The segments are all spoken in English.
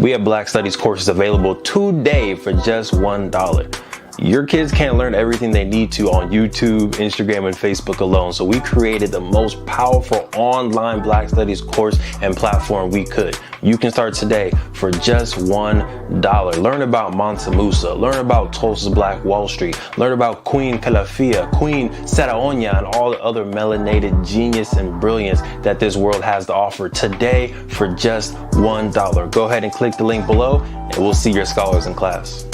We have Black Studies courses available today for just $1. Your kids can't learn everything they need to on YouTube, Instagram, and Facebook alone. So we created the most powerful online Black Studies course and platform we could. You can start today for just $1. Learn about Mansa Musa, learn about Tulsa's Black Wall Street, learn about Queen Calafia, Queen Saraonya, and all the other melanated genius and brilliance that this world has to offer today for just $1. Go ahead and click the link below, and we'll see your scholars in class.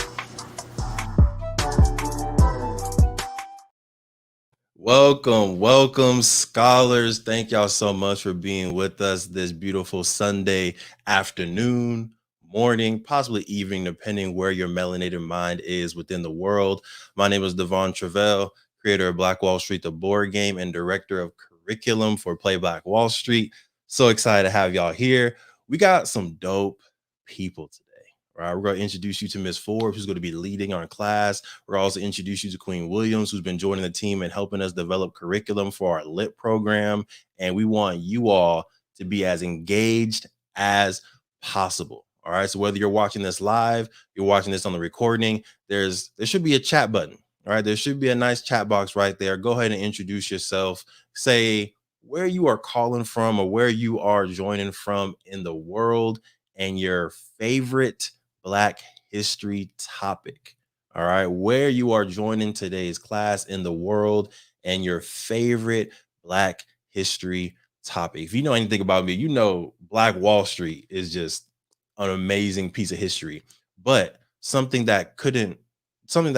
Welcome, scholars. Thank y'all so much for being with us this beautiful Sunday afternoon, morning, possibly evening, depending where your melanated mind is within the world. My name is Truvel, creator of Black Wall Street, the board game, and director of curriculum for Play Black Wall Street. So excited to have y'all here. We got some dope people today. Right, we're going to introduce you to Miss Forbes, who's going to be leading our class. We're also introduce you to Queen Williams, who's been joining the team and helping us develop curriculum for our LIT program. And we want you all to be as engaged as possible. All right. So whether you're watching this live, you're watching this on the recording, there should be a chat button. All right. There should be a nice chat box right there. Go ahead and introduce yourself. Say where you are calling from or where you are joining from in the world and your favorite Black history topic. All right, where you are joining today's class in the world and your favorite Black history topic. If you know anything about me, you know Black Wall Street is just an amazing piece of history, but something that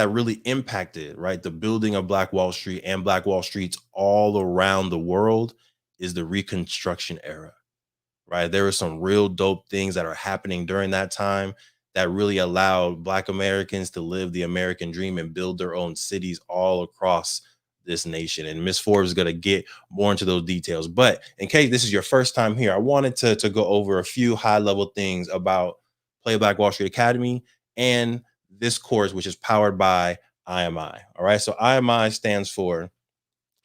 really impacted, right, the building of Black Wall Street and Black Wall Streets all around the world is the Reconstruction era. Right, there were some real dope things that are happening during that time that really allowed Black Americans to live the American dream and build their own cities all across this nation. And Miss Forbes is going to get more into those details. But in case this is your first time here, I wanted to go over a few high-level things about Play Black Wall Street Academy and this course, which is powered by IMI. All right, so IMI stands for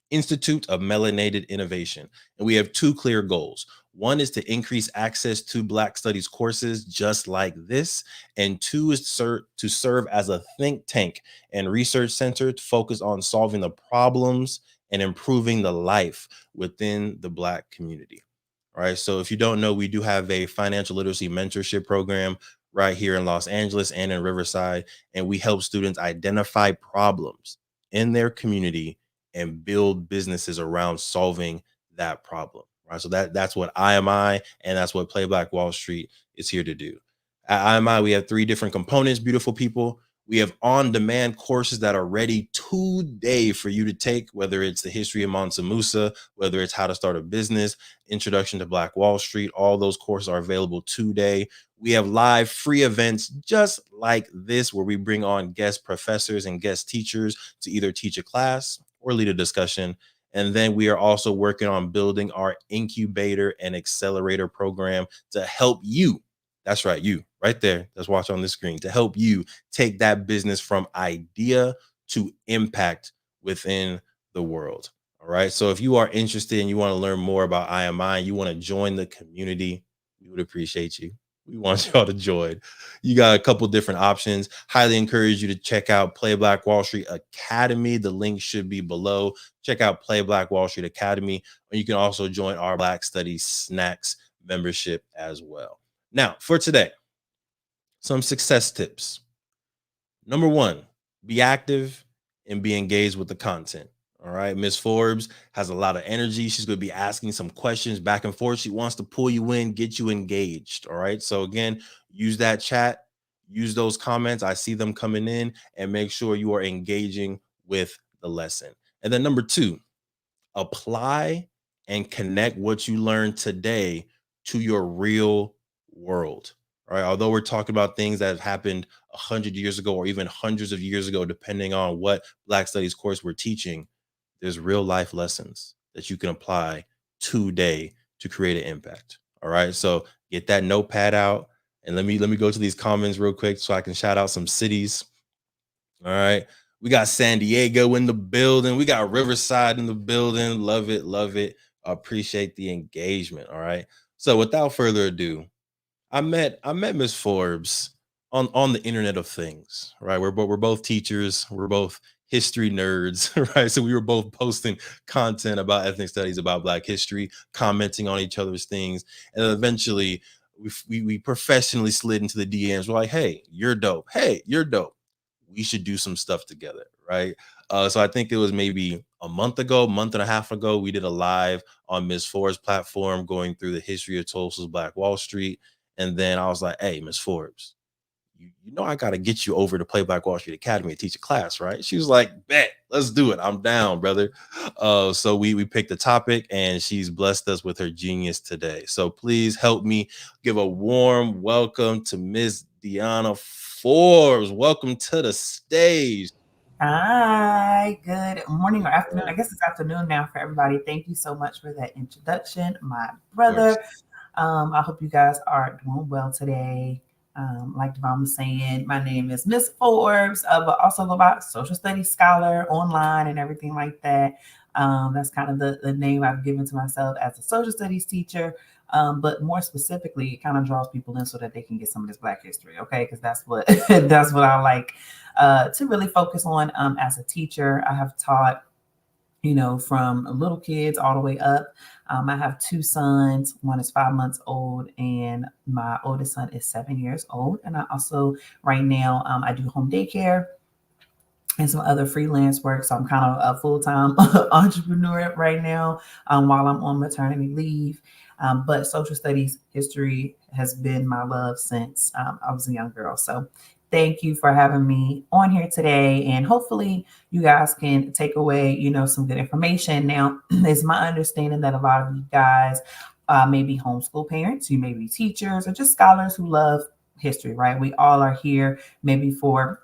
Institute of Melanated Innovation. And we have two clear goals. One is to increase access to Black Studies courses just like this. And two is to serve as a think tank and research center to focus on solving the problems and improving the life within the Black community. All right. So if you don't know, we do have a financial literacy mentorship program right here in Los Angeles and in Riverside. And we help students identify problems in their community and build businesses around solving that problem. Right. So that's what IMI and that's what Play Black Wall Street is here to do. At IMI, we have three different components, beautiful people. We have on-demand courses that are ready today for you to take, whether it's the history of Mansa Musa, whether it's how to start a business, introduction to Black Wall Street. All those courses are available today. We have live free events just like this, where we bring on guest professors and guest teachers to either teach a class or lead a discussion. And then we are also working on building our incubator and accelerator program to help you. That's right, you right there. Let's watch on the screen to help you take that business from idea to impact within the world. All right. So if you are interested and you want to learn more about IMI, and you want to join the community, we would appreciate you. We want y'all to join. You got a couple different options. Highly encourage you to check out Play Black Wall Street Academy. The link should be below. Check out Play Black Wall Street Academy. Or you can also join our Black Studies Snacks membership as well. Now, for today, some success tips. Number one, be active and be engaged with the content. All right. Miss Forbes has a lot of energy. She's going to be asking some questions back and forth. She wants to pull you in, get you engaged. All right. So again, use that chat, use those comments. I see them coming in, and make sure you are engaging with the lesson. And then number two, apply and connect what you learned today to your real world. All right. Although we're talking about things that have happened 100 years ago or even hundreds of years ago, depending on what Black Studies course we're teaching, there's real life lessons that you can apply today to create an impact. All right. So get that notepad out and let me go to these comments real quick so I can shout out some cities. All right. We got San Diego in the building. We got Riverside in the building. Love it. Love it. Appreciate the engagement. All right. So without further ado, I met Miss Forbes on the Internet of Things, right? We're both teachers, we're both history nerds, right? So we were both posting content about ethnic studies, about Black history, commenting on each other's things, and then eventually we professionally slid into the DMs. We're like, hey, you're dope. Hey, you're dope. We should do some stuff together, right? So I think it was maybe a month ago, month and a half ago, we did a live on Miss Forbes' platform going through the history of Tulsa's Black Wall Street. And then I was like, hey, Miss Forbes, you know I gotta get you over to Play Black Wall Street Academy and teach a class, right? She was like, bet, let's do it. I'm down, brother. So we picked a topic and she's blessed us with her genius today. So please help me give a warm welcome to Miss Deanna Forbes. Welcome to the stage. Hi, good morning or afternoon. I guess it's afternoon now for everybody. Thank you so much for that introduction, my Of course. brother. I hope you guys are doing well today. Like Devon was saying, my name is Miss Forbes, but also about social studies scholar online and everything like that. That's kind of the name I've given to myself as a social studies teacher. But more specifically, it kind of draws people in so that they can get some of this Black history, okay? Because that's what that's what I like to really focus on as a teacher. I have taught from little kids all the way up. I have two sons. One is 5 months old, and my oldest son is 7 years old. And I also, right now, I do home daycare and some other freelance work. So I'm kind of a full time entrepreneur right now while I'm on maternity leave. But social studies history has been my love since I was a young girl. So thank you for having me on here today. And hopefully you guys can take away, some good information. Now, it's my understanding that a lot of you guys may be homeschool parents, you may be teachers, or just scholars who love history, right? We all are here maybe for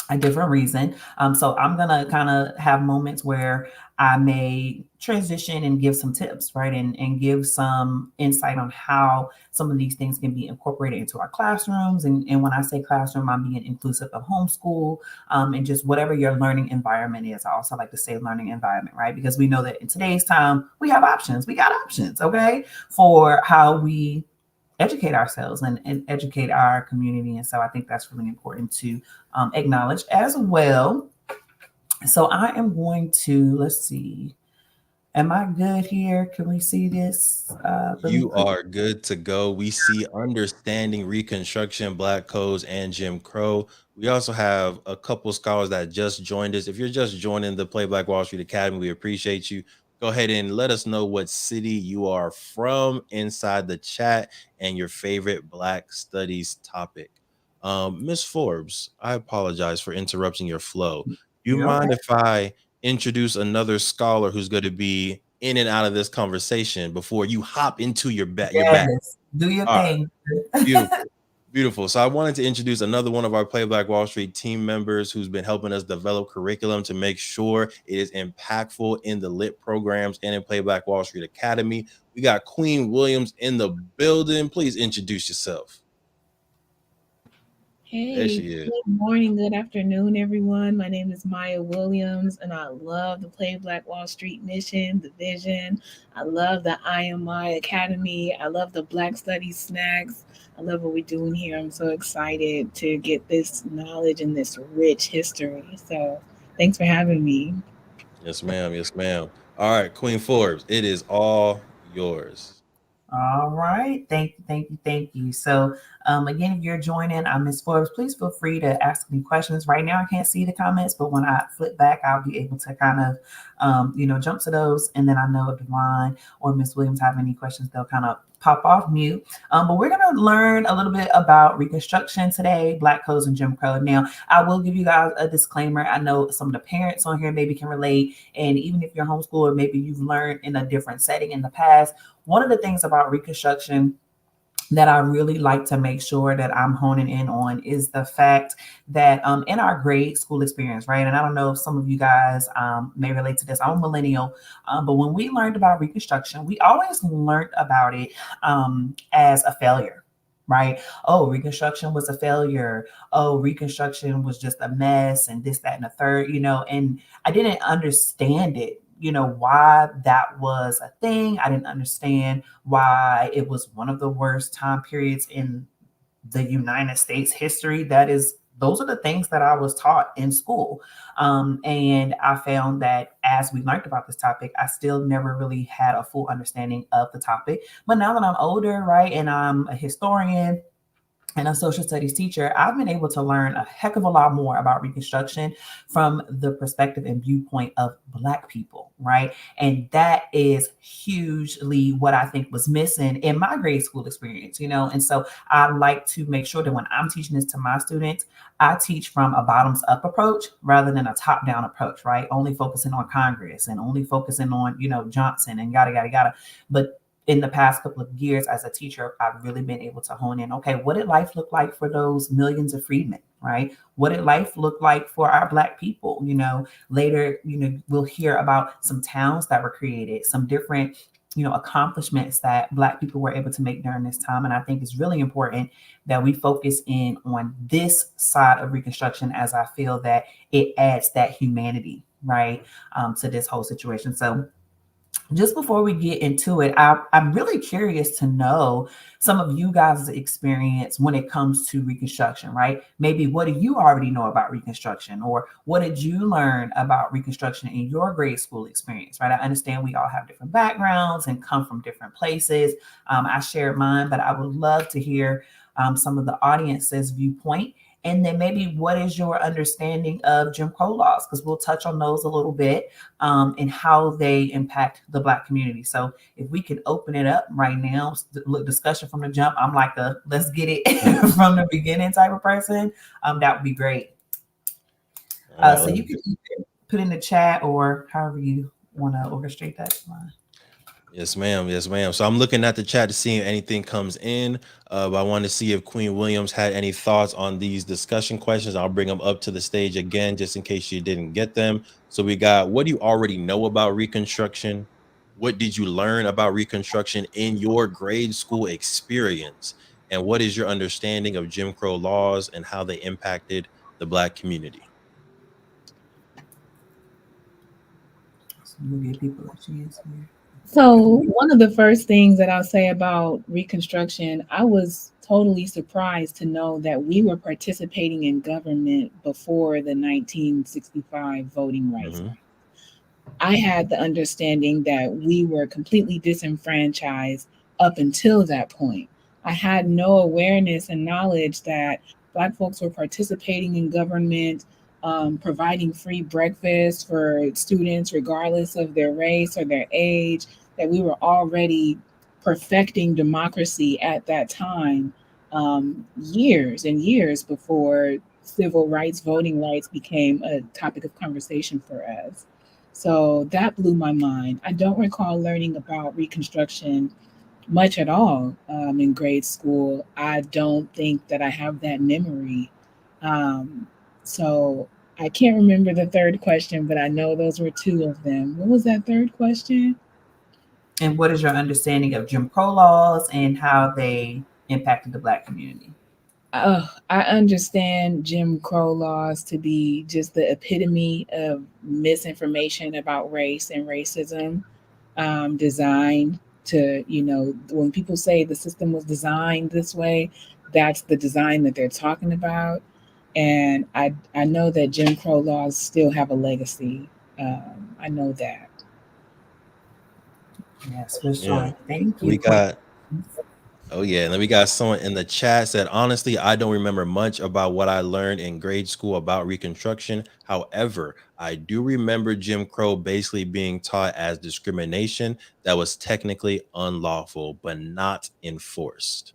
a different reason. So I'm gonna kind of have moments where I may transition and give some tips, right? And give some insight on how some of these things can be incorporated into our classrooms. And when I say classroom, I'm being inclusive of homeschool and just whatever your learning environment is. I also like to say learning environment, right? Because we know that in today's time, we have options. We got options, okay, for how we educate ourselves and educate our community. And so I think that's really important to acknowledge as well. So I am going to, let's see, am I good here? Can we see this? Let me You put, are good to go. We see understanding Reconstruction, Black codes, and Jim Crow. We also have a couple scholars that just joined us. If you're just joining the Play Black Wall Street Academy, we appreciate you. Go ahead and let us know what city you are from inside the chat and your favorite Black studies topic. Miss Forbes, I apologize for interrupting your flow. Do you you're okay. mind if I introduce another scholar who's going to be in and out of this conversation before you hop into your bag? Yes, do your All right, thing. beautiful. Beautiful. So I wanted to introduce another one of our Play Black Wall Street team members who's been helping us develop curriculum to make sure it is impactful in the lit programs and in Play Black Wall Street Academy. We got Queen Williams in the building. Please introduce yourself. There Hey, she is. good morning, good afternoon, everyone. My name is Maya Williams, and I love the Play Black Wall Street mission, the vision. I love the IMI Academy. I love the Black Studies snacks. I love what we're doing here. I'm so excited to get this knowledge and this rich history. So, thanks for having me. Yes, ma'am. Yes, ma'am. All right, Queen Forbes, it is all yours. All right. Thank you, thank you, thank you. So, again, if you're joining, I'm Miss Forbes. Please feel free to ask me questions. Right now, I can't see the comments, but when I flip back, I'll be able to kind of, jump to those. And then I know if Devon or Miss Williams have any questions, they'll kind of pop off mute. But we're going to learn a little bit about Reconstruction today, Black codes and Jim Crow. Now, I will give you guys a disclaimer. I know some of the parents on here maybe can relate. And even if you're homeschooled, maybe you've learned in a different setting in the past, one of the things about Reconstruction that I really like to make sure that I'm honing in on is the fact that in our grade school experience, right? And I don't know if some of you guys may relate to this. I'm a millennial, but when we learned about Reconstruction, we always learned about it as a failure. Right. Oh, Reconstruction was a failure. Oh, Reconstruction was just a mess and this, that, and the third, and I didn't understand it why that was a thing. I didn't understand why it was one of the worst time periods in the United States history. Those are the things that I was taught in school. And I found that as we learned about this topic, I still never really had a full understanding of the topic. But now that I'm older, right, and I'm a historian and a social studies teacher, I've been able to learn a heck of a lot more about Reconstruction from the perspective and viewpoint of Black people, right? And that is hugely what I think was missing in my grade school experience. And so I like to make sure that when I'm teaching this to my students, I teach from a bottoms up approach rather than a top down approach, right? Only focusing on Congress and only focusing on Johnson and yada, yada, yada. But in the past couple of years as a teacher, I've really been able to hone in. Okay, what did life look like for those millions of freedmen, right? What did life look like for our Black people? Later, we'll hear about some towns that were created, some different accomplishments that Black people were able to make during this time. And I think it's really important that we focus in on this side of Reconstruction, as I feel that it adds that humanity, right, to this whole situation. So just before we get into it, I'm really curious to know some of you guys' experience when it comes to Reconstruction, right? Maybe what do you already know about Reconstruction, or what did you learn about Reconstruction in your grade school experience, right? I understand we all have different backgrounds and come from different places. I shared mine, but I would love to hear some of the audience's viewpoint. And then maybe what is your understanding of Jim Crow laws? Because we'll touch on those a little bit, and how they impact the Black community. So if we can open it up right now, discussion from the jump. I'm like a let's get it from the beginning type of person. That would be great. All right, So you can put in the chat or however you want to orchestrate that. yes, ma'am. Yes, ma'am. So I'm looking at the chat to see if anything comes in. But I want to see if Queen Williams had any thoughts on these discussion questions. I'll bring them up to the stage again, just in case you didn't get them. So we got, what do you already know about Reconstruction? What did you learn about Reconstruction in your grade school experience? And what is your understanding of Jim Crow laws and how they impacted the Black community? So we'll give people a chance here. So, one of the first things that I'll say about Reconstruction, I was totally surprised to know that we were participating in government before the 1965 Voting Rights Mm-hmm. Act. I had the understanding that we were completely disenfranchised up until that point. I had no awareness and knowledge that Black folks were participating in government, providing free breakfast for students, regardless of their race or their age, that we were already perfecting democracy at that time, years and years before civil rights, voting rights became a topic of conversation for us. So that blew my mind. I don't recall learning about Reconstruction much at all in grade school. I don't think that I have that memory. Um, so I can't remember the third question, but I know those were two of them. What was that third question? And what is your understanding of Jim Crow laws and how they impacted the Black community? I understand Jim Crow laws to be just the epitome of misinformation about race and racism, designed to, when people say the system was designed this way, that's the design that they're talking about. And I know that Jim Crow laws still have a legacy. I know that. Yes, for Yeah. sure. Thank We you, Queen. got Oh yeah, and then we got someone in the chat said, honestly, I don't remember much about what I learned in grade school about Reconstruction. However, I do remember Jim Crow basically being taught as discrimination that was technically unlawful but not enforced.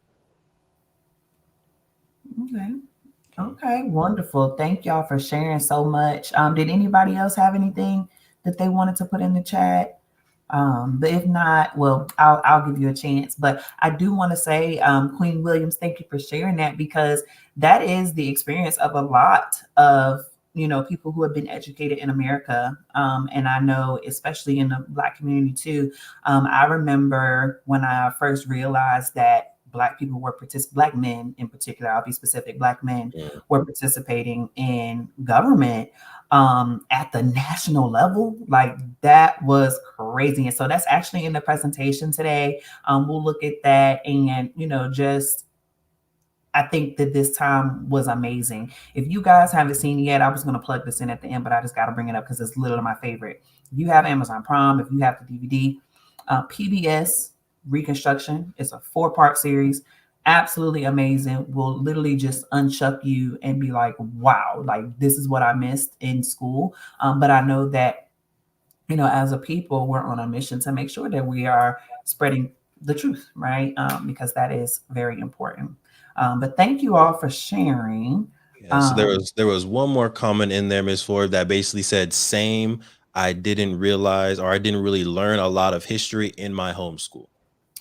Okay. Okay. Okay, wonderful. Thank y'all for sharing so much. Did anybody else have anything that they wanted to put in the chat? But if not, well, I'll give you a chance. But I do want to say, Queen Williams, thank you for sharing that, because that is the experience of a lot of people who have been educated in America, and I know especially in the Black community too. I remember when I first realized that Black people were Black men in particular, I'll be specific, Black men Mm. were participating in government at the national level. Like that was crazy. And so that's actually in the presentation today. We'll look at that and, just I think that this time was amazing. If you guys haven't seen it yet, I was going to plug this in at the end, but I just got to bring it up because it's literally my favorite. If you have Amazon Prime, if you have the DVD, PBS Reconstruction, it's a 4-part series. Absolutely amazing. Will literally just unchuck you and be like, wow, like this is what I missed in school. But I know that as a people, we're on a mission to make sure that we are spreading the truth, right? Because that is very important. But thank you all for sharing. Yeah, so there was one more comment in there, Miss Ford, that basically said, "Same. I didn't realize, or I didn't really learn a lot of history in my homeschool."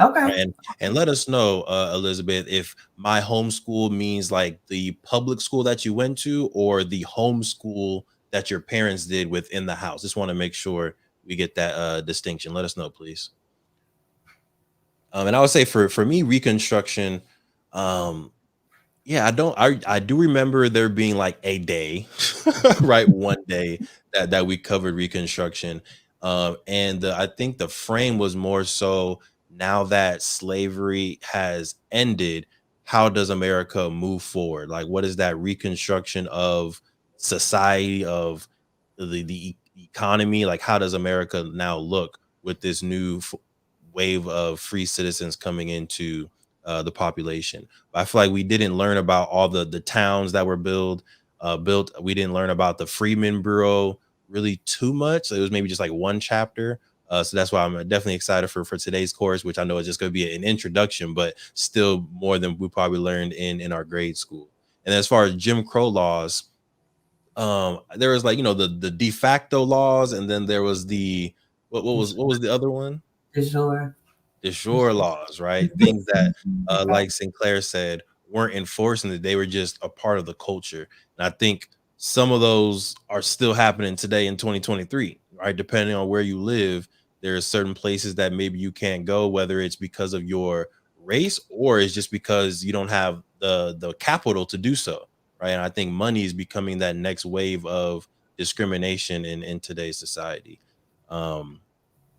Okay. Right? And let us know, Elizabeth, if my homeschool means like the public school that you went to, or the homeschool that your parents did within the house. Just want to make sure we get that distinction. Let us know, please. And I would say for me, Reconstruction, um, yeah, I do remember there being like a day, right? One day that we covered Reconstruction. And I think the frame was more so, now that slavery has ended, how does America move forward? Like, what is that reconstruction of society, of the economy? Like, how does America now look with this new wave of free citizens coming into the population? I feel like we didn't learn about all the towns that were built. We didn't learn about the Freedmen Bureau really too much. It was maybe just like one chapter. So that's why I'm definitely excited for today's course, which I know is just going to be an introduction, but still more than we probably learned in our grade school. And as far as Jim Crow laws, there was like, the de facto laws, and then there was the what was the other one? De jure. The shore laws, right? Things that, like Sinclair said, weren't enforcing it. They were just a part of the culture. And I think some of those are still happening today in 2023, right? Depending on where you live, there are certain places that maybe you can't go, whether it's because of your race or it's just because you don't have the capital to do so, right? And I think money is becoming that next wave of discrimination in today's society. Um,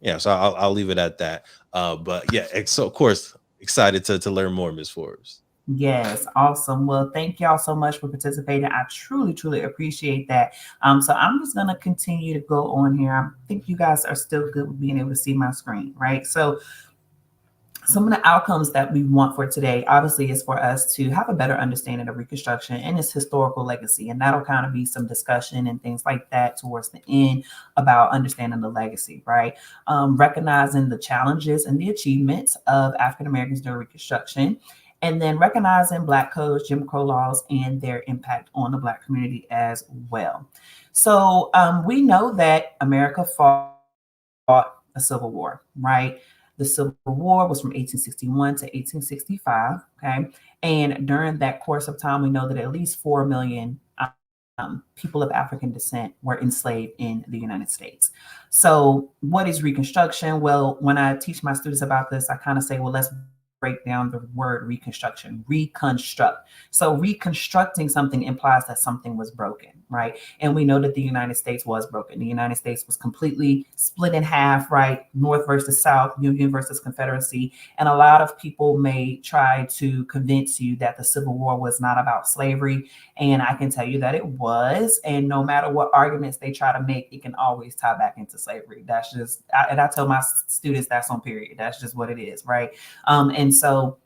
yeah, so I'll leave it at that. But yeah, so of course, excited to learn more, Miss Forbes. Yes, awesome. Well, thank y'all so much for participating. I truly, truly appreciate that. So I'm just gonna continue to go on here. I think you guys are still good with being able to see my screen, right? So some of the outcomes that we want for today, obviously, is for us to have a better understanding of Reconstruction and its historical legacy. And that'll kind of be some discussion and things like that towards the end about understanding the legacy, right? Recognizing the challenges and the achievements of African Americans during Reconstruction, and then recognizing Black codes, Jim Crow laws, and their impact on the Black community as well. So we know that America fought a civil war, right? The Civil War was from 1861 to 1865. Okay. And during that course of time, we know that at least 4 million people of African descent were enslaved in the United States. So, what is Reconstruction? Well, when I teach my students about this, I kind of say, well, let's break down the word reconstruction, reconstruct. So reconstructing something implies that something was broken, right? And we know that the United States was broken. The United States was completely split in half, right? North versus South, Union versus Confederacy. And a lot of people may try to convince you that the Civil War was not about slavery. And I can tell you that it was. And no matter what arguments they try to make, it can always tie back into slavery. That's just, and I tell my students that's on period. That's just what it is, right? And so,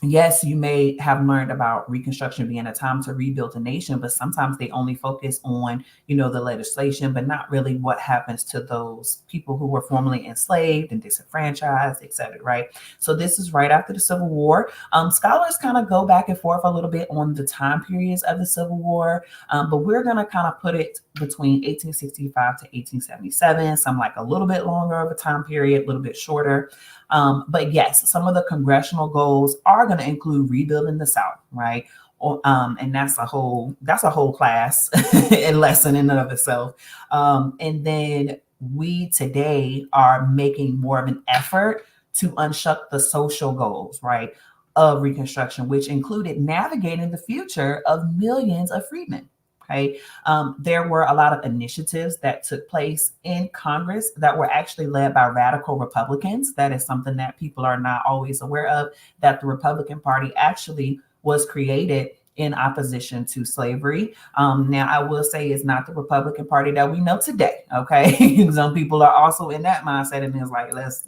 yes, you may have learned about Reconstruction being a time to rebuild a nation, but sometimes they only focus on, the legislation, but not really what happens to those people who were formerly enslaved and disenfranchised, et cetera, right? So this is right after the Civil War. Scholars kind of go back and forth a little bit on the time periods of the Civil War, but we're going to kind of put it between 1865 to 1877, some like a little bit longer of a time period, a little bit shorter. But yes, some of the congressional goals are going to include rebuilding the South, right? And that's a whole class and lesson in and of itself. And then we today are making more of an effort to unshuck the social goals, right? of Reconstruction, which included navigating the future of millions of freedmen. Okay. There were a lot of initiatives that took place in Congress that were actually led by radical Republicans. That is something that people are not always aware of, that the Republican Party actually was created in opposition to slavery. Now, I will say it's not the Republican Party that we know today. Okay. Some people are also in that mindset and it's like, let's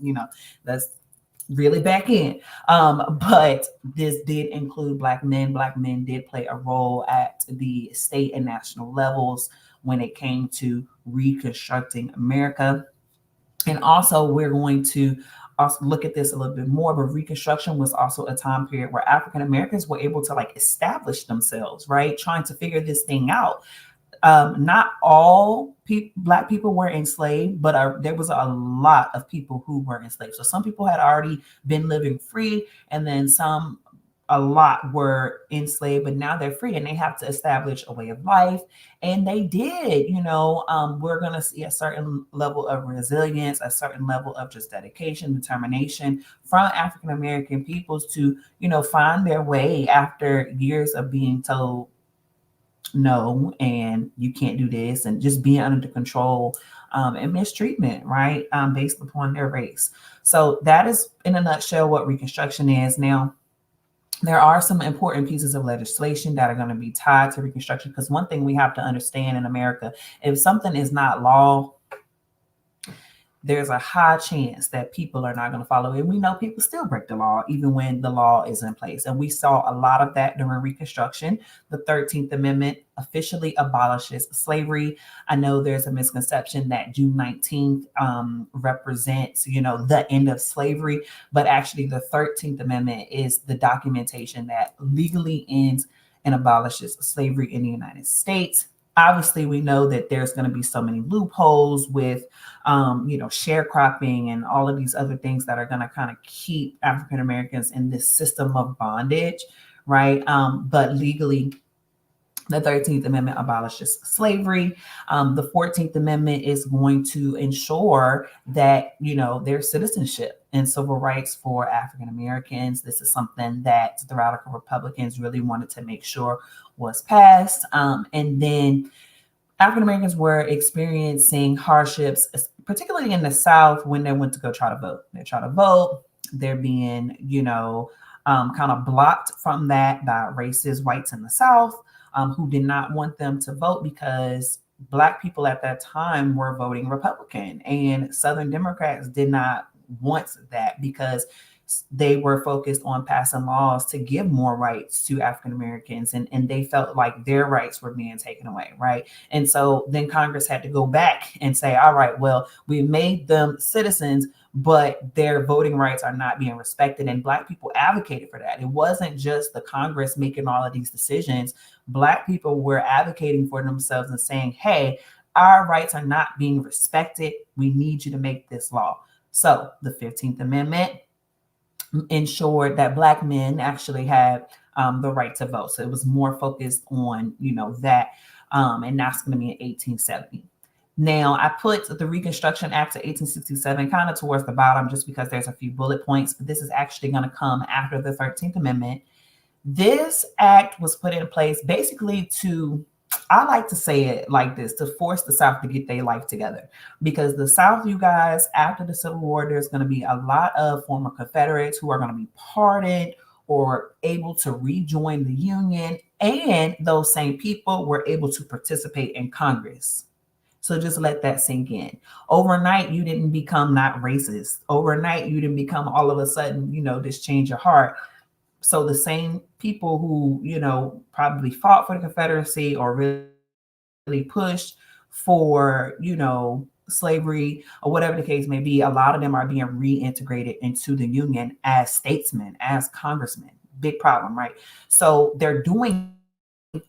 really back in. But this did include Black men. Black men did play a role at the state and national levels when it came to reconstructing America. And also, we're going to also look at this a little bit more, but Reconstruction was also a time period where African Americans were able to like establish themselves, right? Trying to figure this thing out. Not all Black people were enslaved, but there was a lot of people who were enslaved. So some people had already been living free, and then a lot were enslaved, but now they're free and they have to establish a way of life. And they did, we're going to see a certain level of resilience, a certain level of just dedication, determination from African American peoples to, find their way after years of being told, no, and you can't do this, and just being under control and mistreatment, right? Based upon their race. So that is in a nutshell what Reconstruction is. Now, there are some important pieces of legislation that are going to be tied to Reconstruction, because one thing we have to understand in America, if something is not law, there's a high chance that people are not going to follow it. And we know people still break the law, even when the law is in place. And we saw a lot of that during Reconstruction. The 13th Amendment officially abolishes slavery. I know there's a misconception that June 19th represents, the end of slavery, but actually the 13th Amendment is the documentation that legally ends and abolishes slavery in the United States. Obviously, we know that there's going to be so many loopholes with, sharecropping and all of these other things that are going to kind of keep African Americans in this system of bondage, right? But legally, the 13th Amendment abolishes slavery. The 14th Amendment is going to ensure that, there's citizenship and civil rights for African Americans. This is something that the radical Republicans really wanted to make sure was passed. And then African Americans were experiencing hardships, particularly in the South, when they went to go try to vote. They try to vote. They're being, kind of blocked from that by racist whites in the South. Who did not want them to vote because Black people at that time were voting Republican, and Southern Democrats did not want that because they were focused on passing laws to give more rights to African Americans, and they felt like their rights were being taken away, right? And so then Congress had to go back and say, all right, well, we made them citizens, but their voting rights are not being respected. And Black people advocated for that. It wasn't just the Congress making all of these decisions. Black people were advocating for themselves and saying, hey, our rights are not being respected. We need you to make this law. So the 15th Amendment ensured that Black men actually had the right to vote. So it was more focused on, that, and that's going to be in 1870. Now, I put the Reconstruction Act of 1867 kind of towards the bottom just because there's a few bullet points, but this is actually going to come after the 13th Amendment. This act was put in place basically to, I like to say it like this, to force the South to get their life together. Because the South, you guys, after the Civil War, there's going to be a lot of former Confederates who are going to be pardoned or able to rejoin the Union. And those same people were able to participate in Congress. So just let that sink in. Overnight, you didn't become not racist. Overnight, you didn't become all of a sudden, just change your heart. So the same people who, probably fought for the Confederacy or really pushed for, slavery or whatever the case may be, a lot of them are being reintegrated into the Union as statesmen, as congressmen. Big problem, right? So they're doing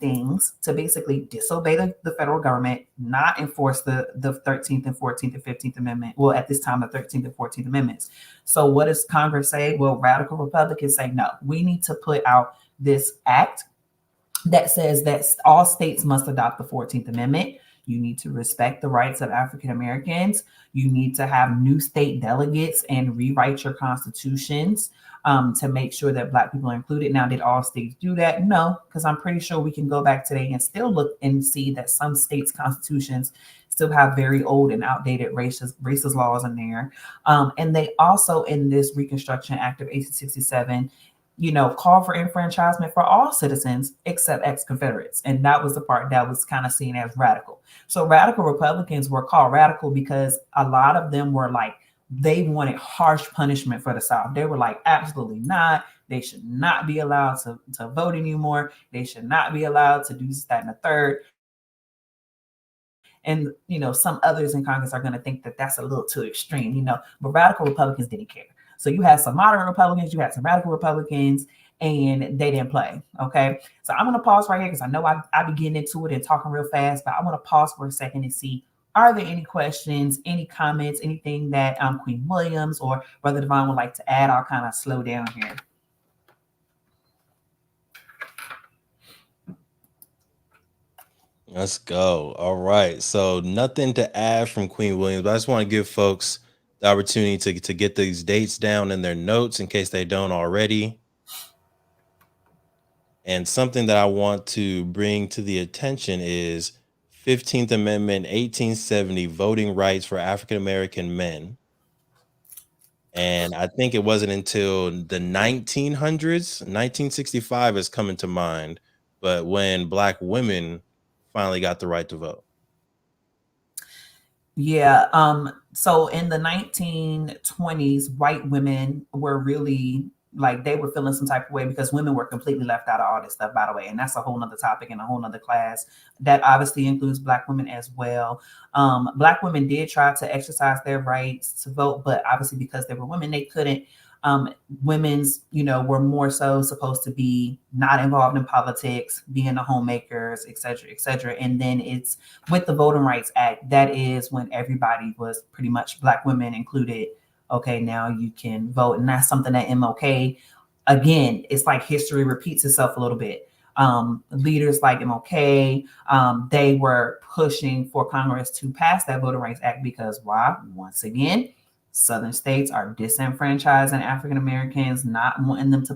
things to basically disobey the federal government, not enforce the 13th and 14th and 15th Amendment. Well, at this time, the 13th and 14th Amendments. So what does Congress say? Well, radical Republicans say, no, we need to put out this act that says that all states must adopt the 14th Amendment. You need to respect the rights of African Americans. You need to have new state delegates and rewrite your constitutions to make sure that Black people are included. Now, did all states do that? No, because I'm pretty sure we can go back today and still look and see that some states' constitutions still have very old and outdated racist laws in there. And they also, in this Reconstruction Act of 1867, call for enfranchisement for all citizens except ex-Confederates. And that was the part that was kind of seen as radical. So radical Republicans were called radical because a lot of them were like, they wanted harsh punishment for the South. They were like, absolutely not. They should not be allowed to vote anymore. They should not be allowed to do this, that, and the third. And, some others in Congress are going to think that that's a little too extreme, but radical Republicans didn't care. So you had some moderate Republicans, you had some radical Republicans, and they didn't play. Okay. So I'm going to pause right here because I know I be getting into it and talking real fast, but I want to pause for a second and see, are there any questions, any comments, anything that Queen Williams or Brother Devon would like to add? I'll kind of slow down here. Let's go. All right. So nothing to add from Queen Williams, but I just want to give folks the opportunity to get these dates down in their notes in case they don't already. And something that I want to bring to the attention is 15th Amendment, 1870, voting rights for African American men. And I think it wasn't until the 1900s, 1965 is coming to mind, but when Black women finally got the right to vote. Yeah. So in the 1920s, white women were really like, they were feeling some type of way because women were completely left out of all this stuff, by the way. And that's a whole nother topic and a whole nother class that obviously includes Black women as well. Black women did try to exercise their rights to vote, but obviously because they were women, they couldn't. Women's, were more so supposed to be not involved in politics, being the homemakers, et cetera, et cetera. And then it's with the Voting Rights Act, that is when everybody was pretty much, Black women included. Okay, now you can vote. And that's something that MLK, again, it's like history repeats itself a little bit. Leaders like MLK, they were pushing for Congress to pass that Voting Rights Act because why? Once again, Southern states are disenfranchising African Americans, not wanting them to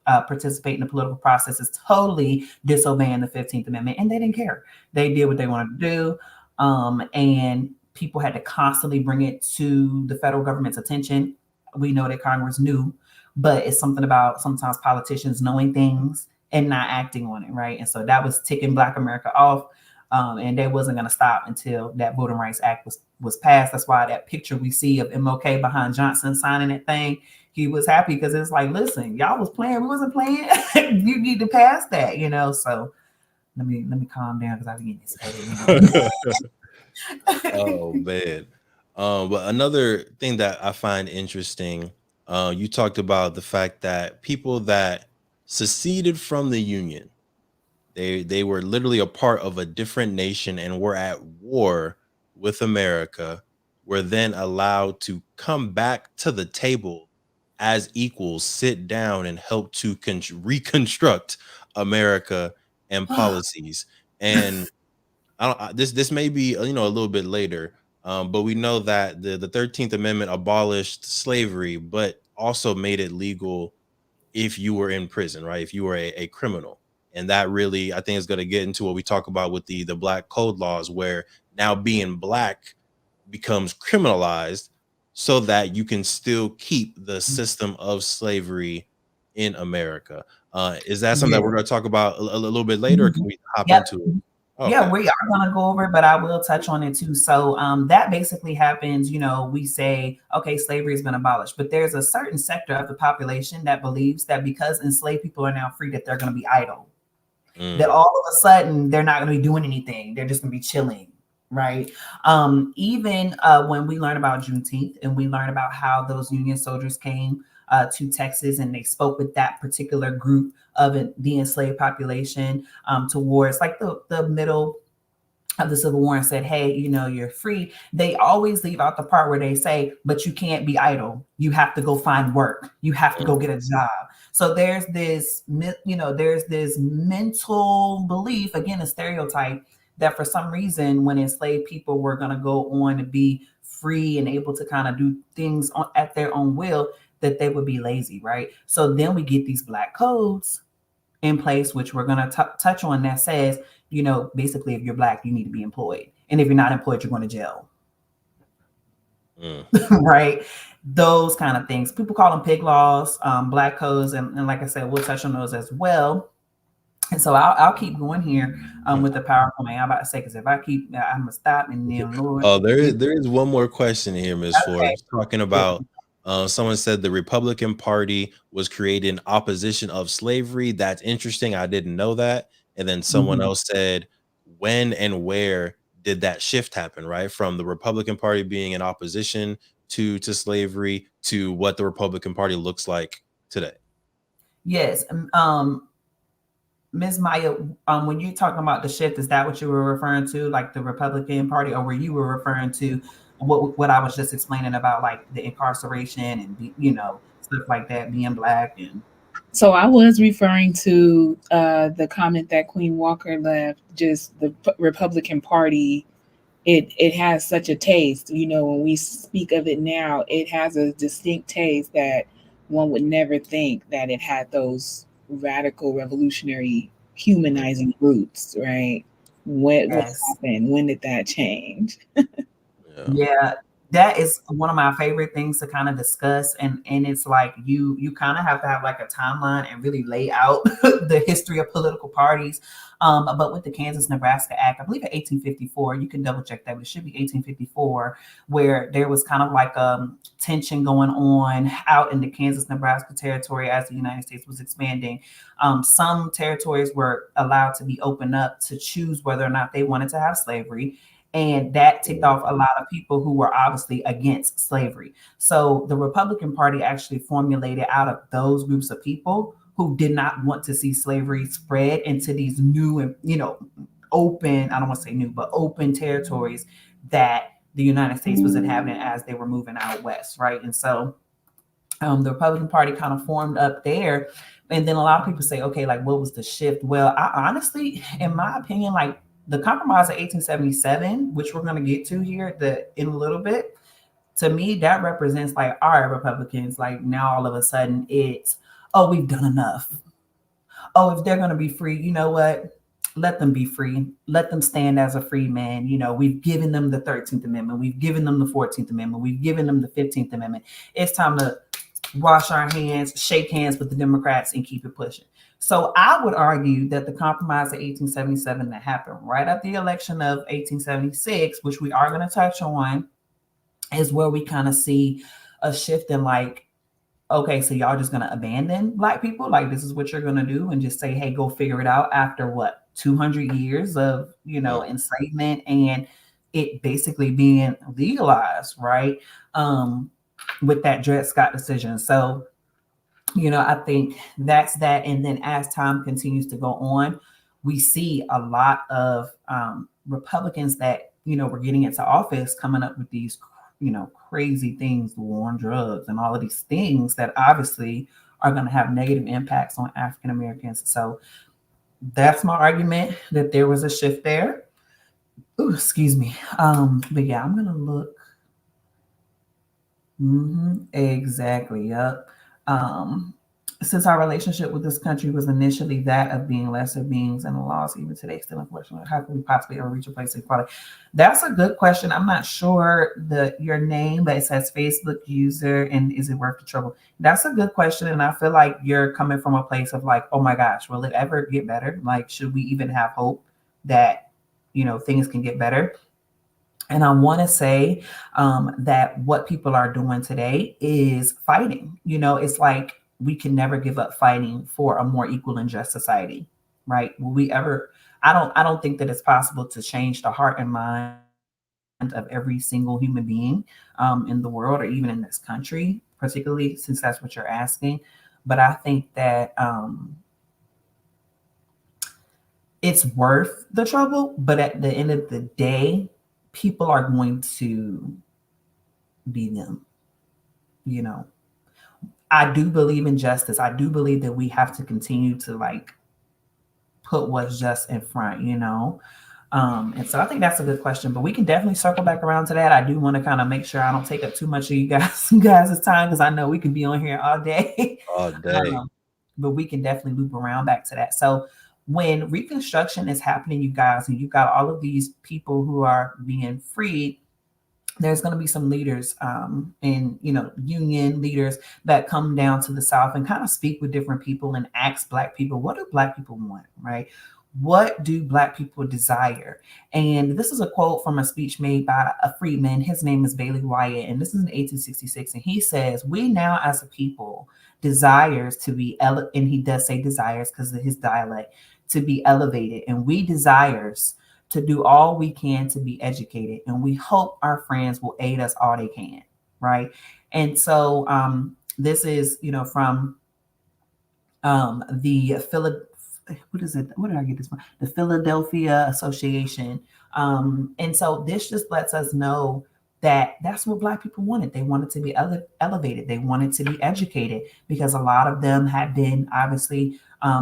participate in the political process, is totally disobeying the 15th Amendment. And they didn't care. They did what they wanted to do. And people had to constantly bring it to the federal government's attention. We know that Congress knew, but it's something about sometimes politicians knowing things and not acting on it, right? And so that was ticking Black America off. And they wasn't going to stop until that Voting Rights Act was passed. That's why that picture we see of MLK behind Johnson signing that thing, he was happy because it's like, listen, y'all was playing, we wasn't playing. You need to pass that, So let me calm down because I be getting this. Oh man. But another thing that I find interesting, you talked about the fact that people that seceded from the Union, they were literally a part of a different nation and were at war with America, were then allowed to come back to the table as equals, sit down and help to reconstruct America and policies. And this may be a little bit later, but we know that the 13th Amendment abolished slavery, but also made it legal if you were in prison, right? If you were a criminal. And that really, I think, is going to get into what we talk about with the Black Code laws, where now being Black becomes criminalized so that you can still keep the system of slavery in America. Is that something that we're going to talk about a little bit later, or can we hop into it? Okay. Yeah, we are going to go over it, but I will touch on it too. So that basically happens, we say, okay, slavery has been abolished, but there's a certain sector of the population that believes that because enslaved people are now free, that they're going to be idle. That all of a sudden they're not going to be doing anything. They're just going to be chilling, right? Even when we learn about Juneteenth and we learn about how those Union soldiers came to Texas and they spoke with that particular group of the enslaved population towards like the middle of the Civil War and said, hey, you're free. They always leave out the part where they say, but you can't be idle. You have to go find work. You have to go get a job. So there's this mental belief, again, a stereotype, that for some reason, when enslaved people were going to go on to be free and able to kind of do things at their own will, that they would be lazy, right? So then we get these black codes in place, which we're going to touch on, that says, basically, if you're black, you need to be employed. And if you're not employed, you're going to jail. Right? Those kind of things. People call them pig laws, black codes. And like I said, we'll touch on those as well. And so I'll keep going here with the powerful man. I'm about to say, because if I keep, I'm going to stop and then Lord. Oh, there is one more question here, Ms. Okay. Forbes, talking about someone said the Republican Party was created in opposition of slavery. That's interesting. I didn't know that. And then someone else said, when and where did that shift happen, right? From the Republican Party being in opposition to slavery to what the Republican Party looks like today. Yes. Ms. Maya, when you're talking about the shift, is that what you were referring to, like the Republican Party, or were you referring to what I was just explaining about, like the incarceration and stuff like that, being black? And so I was referring to the comment that Queen Walker left. Just the Republican Party, it has such a taste. When we speak of it now, it has a distinct taste that one would never think that it had those radical, revolutionary, humanizing roots, right? What happened? When did that change? Yeah, that is one of my favorite things to kind of discuss, and it's like you kind of have to have like a timeline and really lay out the history of political parties. But with the Kansas-Nebraska Act, I believe in 1854, you can double check that, but it should be 1854, where there was kind of like tension going on out in the Kansas-Nebraska territory as the United States was expanding. Some territories were allowed to be opened up to choose whether or not they wanted to have slavery. And that ticked off a lot of people who were obviously against slavery. So the Republican Party actually formulated out of those groups of people who did not want to see slavery spread into these new and, open, I don't want to say new, but open territories that the United States was inhabiting as they were moving out west, right? And so the Republican Party kind of formed up there. And then a lot of people say, okay, like, what was the shift? Well, I honestly, in my opinion, like, the Compromise of 1877, which we're going to get to here in a little bit, to me, that represents like, all right, Republicans, like now all of a sudden it's, oh, we've done enough. Oh, if they're going to be free, you know what? Let them be free. Let them stand as a free man. We've given them the 13th Amendment. We've given them the 14th Amendment. We've given them the 15th Amendment. It's time to wash our hands, shake hands with the Democrats, and keep it pushing. So I would argue that the Compromise of 1877 that happened right after the election of 1876, which we are going to touch on, is where we kind of see a shift in like, okay, so y'all just going to abandon Black people? Like, this is what you're going to do, and just say, hey, go figure it out after what, 200 years of, enslavement and it basically being legalized, right? With that Dred Scott decision. So, I think that's that. And then as time continues to go on, we see a lot of Republicans that, were getting into office coming up with these, crazy things, the war on drugs and all of these things that obviously are going to have negative impacts on African Americans. So that's my argument, that there was a shift there. Ooh, excuse me. But yeah, I'm going to look. Exactly. Yep. Since our relationship with this country was initially that of being lesser beings, and the laws even today still unfortunately, how can we possibly ever reach a place of equality? That's a good question. I'm not sure your name, but it says Facebook user, and is it worth the trouble? That's a good question, and I feel like you're coming from a place of like, oh my gosh, will it ever get better? Like, should we even have hope that things can get better? And I want to say that what people are doing today is fighting. It's like we can never give up fighting for a more equal and just society, right? Will we ever? I don't think that it's possible to change the heart and mind of every single human being in the world, or even in this country, particularly since that's what you're asking. But I think that it's worth the trouble. But at the end of the day, people are going to be them. I do believe in justice. I do believe that we have to continue to like put what's just in front, And so I think that's a good question, but we can definitely circle back around to that. I do want to kind of make sure I don't take up too much of you guys' time, because I know we can be on here all day. All day. But we can definitely loop around back to that. So when Reconstruction is happening, you guys, and you've got all of these people who are being freed, there's going to be some leaders and union leaders that come down to the South and kind of speak with different people and ask Black people, what do Black people want, right? What do Black people desire? And this is a quote from a speech made by a freedman. His name is Bailey Wyatt, and this is in 1866. And he says, we now as a people desires to be, and he does say desires because of his dialect, to be elevated. And we desires to do all we can to be educated. And we hope our friends will aid us all they can, right? And so this is, from the what is it? Where did I get this from? The Philadelphia Association. And so this just lets us know that that's what Black people wanted. They wanted to be elevated. They wanted to be educated, because a lot of them had been obviously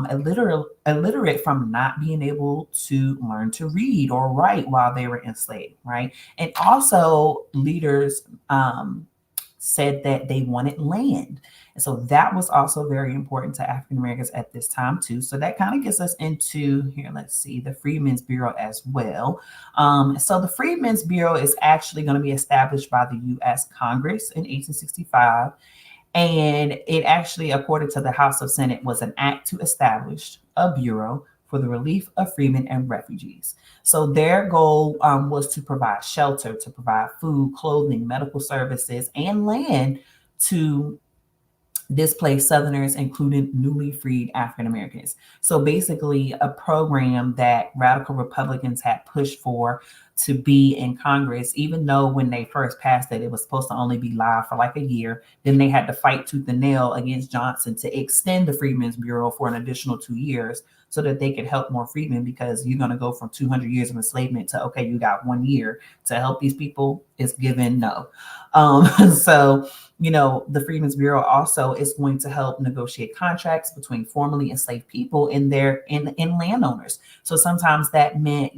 illiterate from not being able to learn to read or write while they were enslaved, right? And also leaders said that they wanted land. And so that was also very important to African Americans at this time too. So that kind of gets us into here, let's see, the Freedmen's Bureau as well. So the Freedmen's Bureau is actually going to be established by the U.S. Congress in 1865. And it actually, according to the House of Senate, was an act to establish a bureau for the relief of freedmen and refugees. So their goal was to provide shelter, to provide food, clothing, medical services, and land to displaced Southerners, including newly freed African Americans. So basically, a program that radical Republicans had pushed for to be in Congress, even though when they first passed it, it was supposed to only be live for like a year. Then they had to fight tooth and nail against Johnson to extend the Freedmen's Bureau for an additional 2 years so that they could help more freedmen, because you're going to go from 200 years of enslavement to, okay, you got 1 year to help these people. Is given no. So the Freedmen's Bureau also is going to help negotiate contracts between formerly enslaved people and landowners. So sometimes that meant,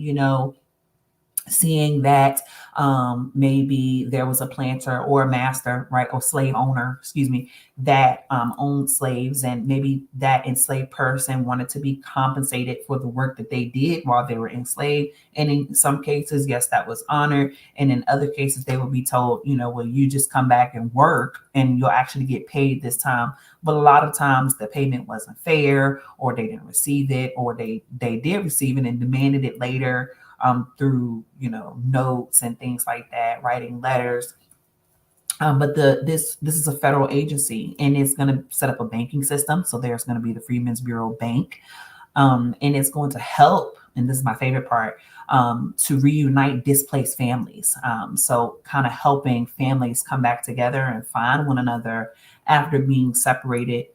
seeing that maybe there was a planter or a master, right, or slave owner, excuse me, that owned slaves, and maybe that enslaved person wanted to be compensated for the work that they did while they were enslaved. And in some cases, yes, that was honored. And in other cases, they would be told, well, you just come back and work and you'll actually get paid this time. But a lot of times the payment wasn't fair, or they didn't receive it, or they did receive it and demanded it later. Through notes and things like that, writing letters. But this is a federal agency, and it's going to set up a banking system. So there's going to be the Freedmen's Bureau Bank, and it's going to help. And this is my favorite part, to reunite displaced families. So kind of helping families come back together and find one another after being separated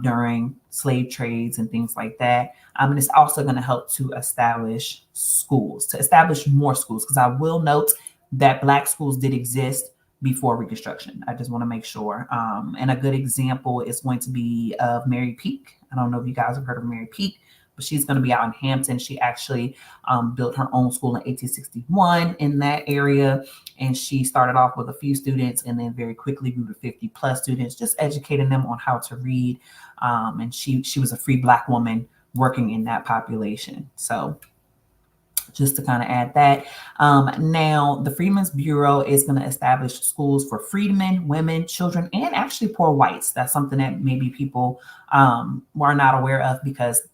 during slave trades and things like that. And it's also going to help to establish more schools, because I will note that Black schools did exist before Reconstruction. I just want to make sure. And a good example is going to be of Mary Peak. I don't know if you guys have heard of Mary Peak, but she's going to be out in Hampton. She actually built her own school in 1861 in that area. And she started off with a few students and then very quickly grew to 50 plus students, just educating them on how to read. And she was a free Black woman working in that population. So just to kind of add that. Now, the Freedmen's Bureau is going to establish schools for freedmen, women, children, and actually poor whites. That's something that maybe people were not aware of, because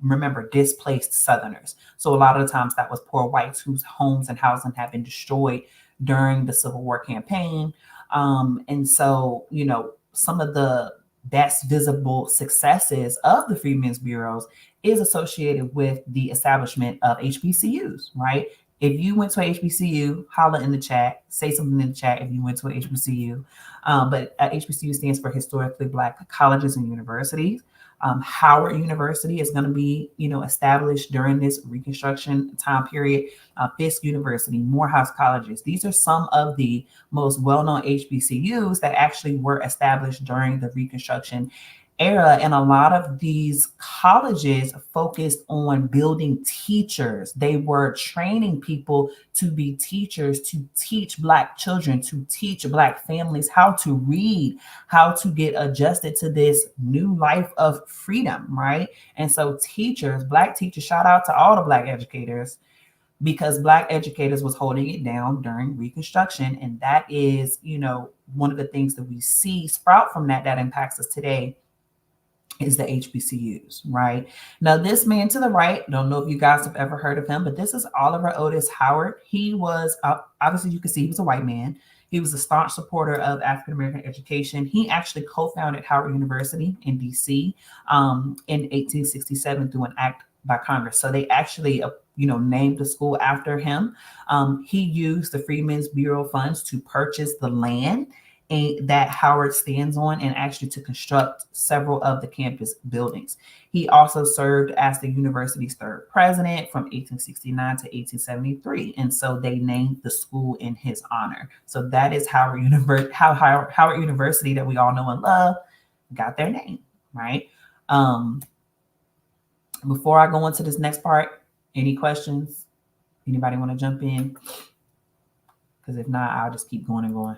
remember, displaced Southerners. So a lot of the times that was poor whites whose homes and housing had been destroyed during the Civil War campaign. And so, some of the best visible successes of the Freedmen's Bureaus is associated with the establishment of HBCUs, right? If you went to a HBCU, holla in the chat, say something in the chat if you went to a HBCU. But HBCU stands for Historically Black Colleges and Universities. Howard University is going to be, established during this Reconstruction time period. Fisk University, Morehouse Colleges. These are some of the most well-known HBCUs that actually were established during the Reconstruction. era, and a lot of these colleges focused on building teachers. They were training people to be teachers, to teach Black children, to teach Black families how to read, how to get adjusted to this new life of freedom, right? And so teachers, Black teachers, shout out to all the Black educators, because Black educators was holding it down during Reconstruction. And that is, one of the things that we see sprout from that impacts us today is the HBCUs, right? Now, this man to the right, don't know if you guys have ever heard of him, but this is Oliver Otis Howard. He was, obviously, you can see he was a white man. He was a staunch supporter of African American education. He actually co founded Howard University in DC in 1867 through an act by Congress. So they actually, named the school after him. He used the Freedmen's Bureau funds to purchase the land that Howard stands on, and actually to construct several of the campus buildings. He also served as the university's third president from 1869 to 1873. And so they named the school in his honor. So that is Howard University that we all know and love got their name, right? Before I go into this next part, any questions? Anybody want to jump in? Because if not, I'll just keep going and going.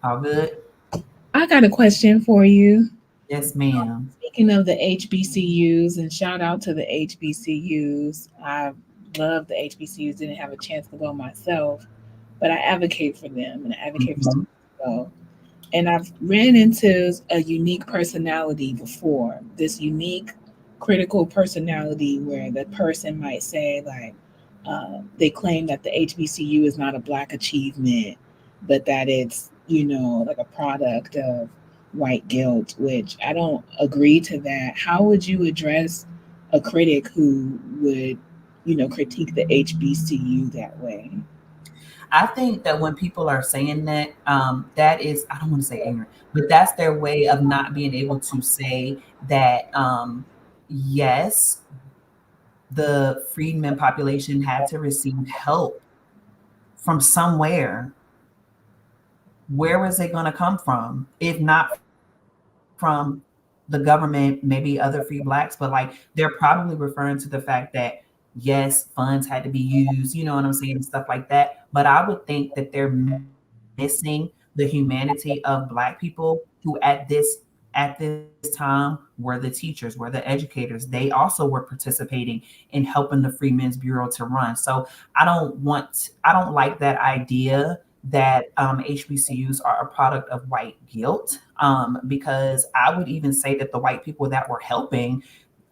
All good? I got a question for you. Yes, ma'am. Speaking of the HBCUs, and shout out to the HBCUs. I love the HBCUs. Didn't have a chance to go myself, but I advocate for them and I advocate for Mhm. students to go. And I've ran into a unique personality before. This unique, critical personality where the person might say, like, they claim that the HBCU is not a Black achievement, but that it's, like a product of white guilt, which I don't agree to that. How would you address a critic who would, critique the HBCU that way? I think that when people are saying that, that is, I don't want to say ignorant, but that's their way of not being able to say that, yes, the freedmen population had to receive help from somewhere. Where was it going to come from? If not from the government, maybe other free Blacks, but like they're probably referring to the fact that yes, funds had to be used, you know what I'm saying, and stuff like that. But I would think that they're missing the humanity of Black people who at this time were the teachers, were the educators. They also were participating in helping the Freedmen's Bureau to run. So I don't like that idea that HBCUs are a product of white guilt, because I would even say that the white people that were helping,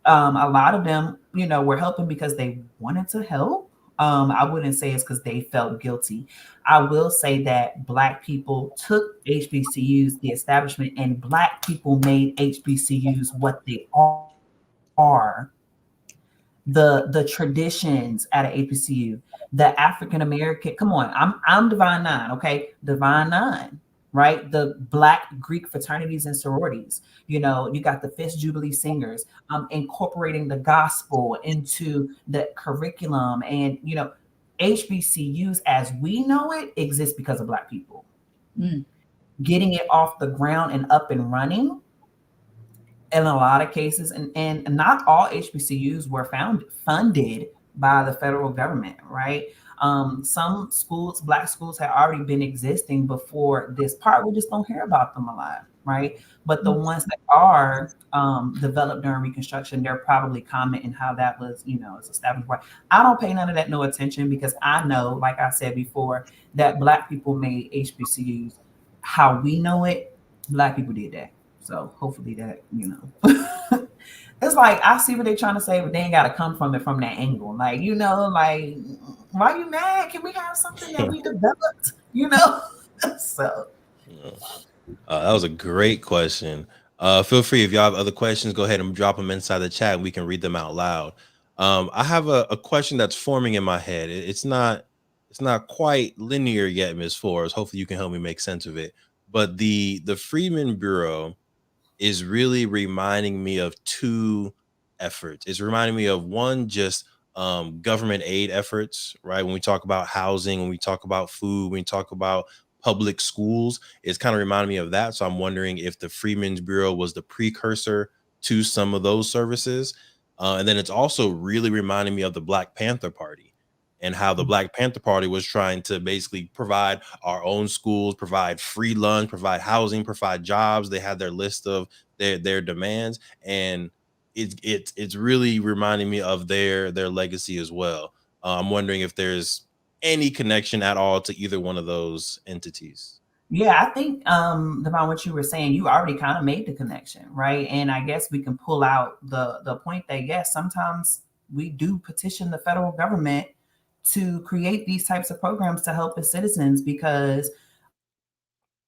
a lot of them, were helping because they wanted to help. I wouldn't say it's because they felt guilty. I will say that Black people took HBCUs, the establishment, and Black people made HBCUs what they are. The traditions at an HBCU, the African American. Come on, I'm Divine Nine, okay? Divine Nine, right? The Black Greek fraternities and sororities. You got the Fifth Jubilee Singers, incorporating the gospel into the curriculum, and HBCUs as we know it exists because of Black people. Mm. Getting it off the ground and up and running in a lot of cases, and not all HBCUs were funded by the federal government, right? Some schools, Black schools, had already been existing before this part. We just don't hear about them a lot, right? But the ones that are developed during Reconstruction, they're probably commenting how that was, it's established. Right? I don't pay none of that no attention, because I know, like I said before, that Black people made HBCUs how we know it. Black people did that. So hopefully that, it's like I see what they're trying to say, but they ain't got to come from it from that angle. Like, like, why are you mad? Can we have something that we developed? So That was a great question. Feel free if y'all have other questions, go ahead and drop them inside the chat and we can read them out loud. I have a question that's forming in my head. It's not quite linear yet, Miss Forbes. Hopefully you can help me make sense of it. But the Freedmen Bureau is really reminding me of two efforts. It's reminding me of one, just government aid efforts, right? When we talk about housing, when we talk about food, when we talk about public schools. It's kind of reminding me of that. So I'm wondering if the Freedmen's Bureau was the precursor to some of those services. And then it's also really reminding me of the Black Panther Party and how the Black Panther Party was trying to basically provide our own schools, provide free lunch, provide housing, provide jobs. They had their list of their demands, and it's really reminding me of their legacy as well. I'm wondering if there's any connection at all to either one of those entities. Yeah, I think about what you were saying, you already kind of made the connection, right? And I guess we can pull out the point that yes, sometimes we do petition the federal government to create these types of programs to help its citizens because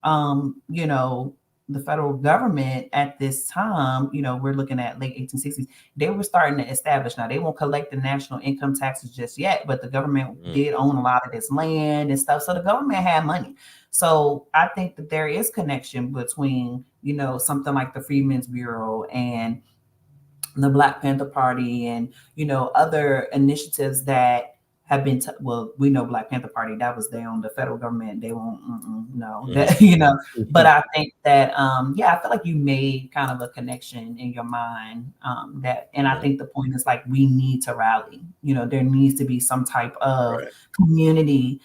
you know, the federal government at this time, you know, we're looking at late 1860s, they were starting to establish. Now, they won't collect the national income taxes just yet, but the government Mm, did own a lot of this land and stuff. So the government had money. So I think that there is connection between, you know, something like the Freedmen's Bureau and the Black Panther Party and you know other initiatives that have been well, we know Black Panther Party that was there on the federal government. They won't no mhm. that you know. But I think that yeah, I feel like you made kind of a connection in your mind that, and I Yeah, think the point is like we need to rally. You know, there needs to be some type of right. community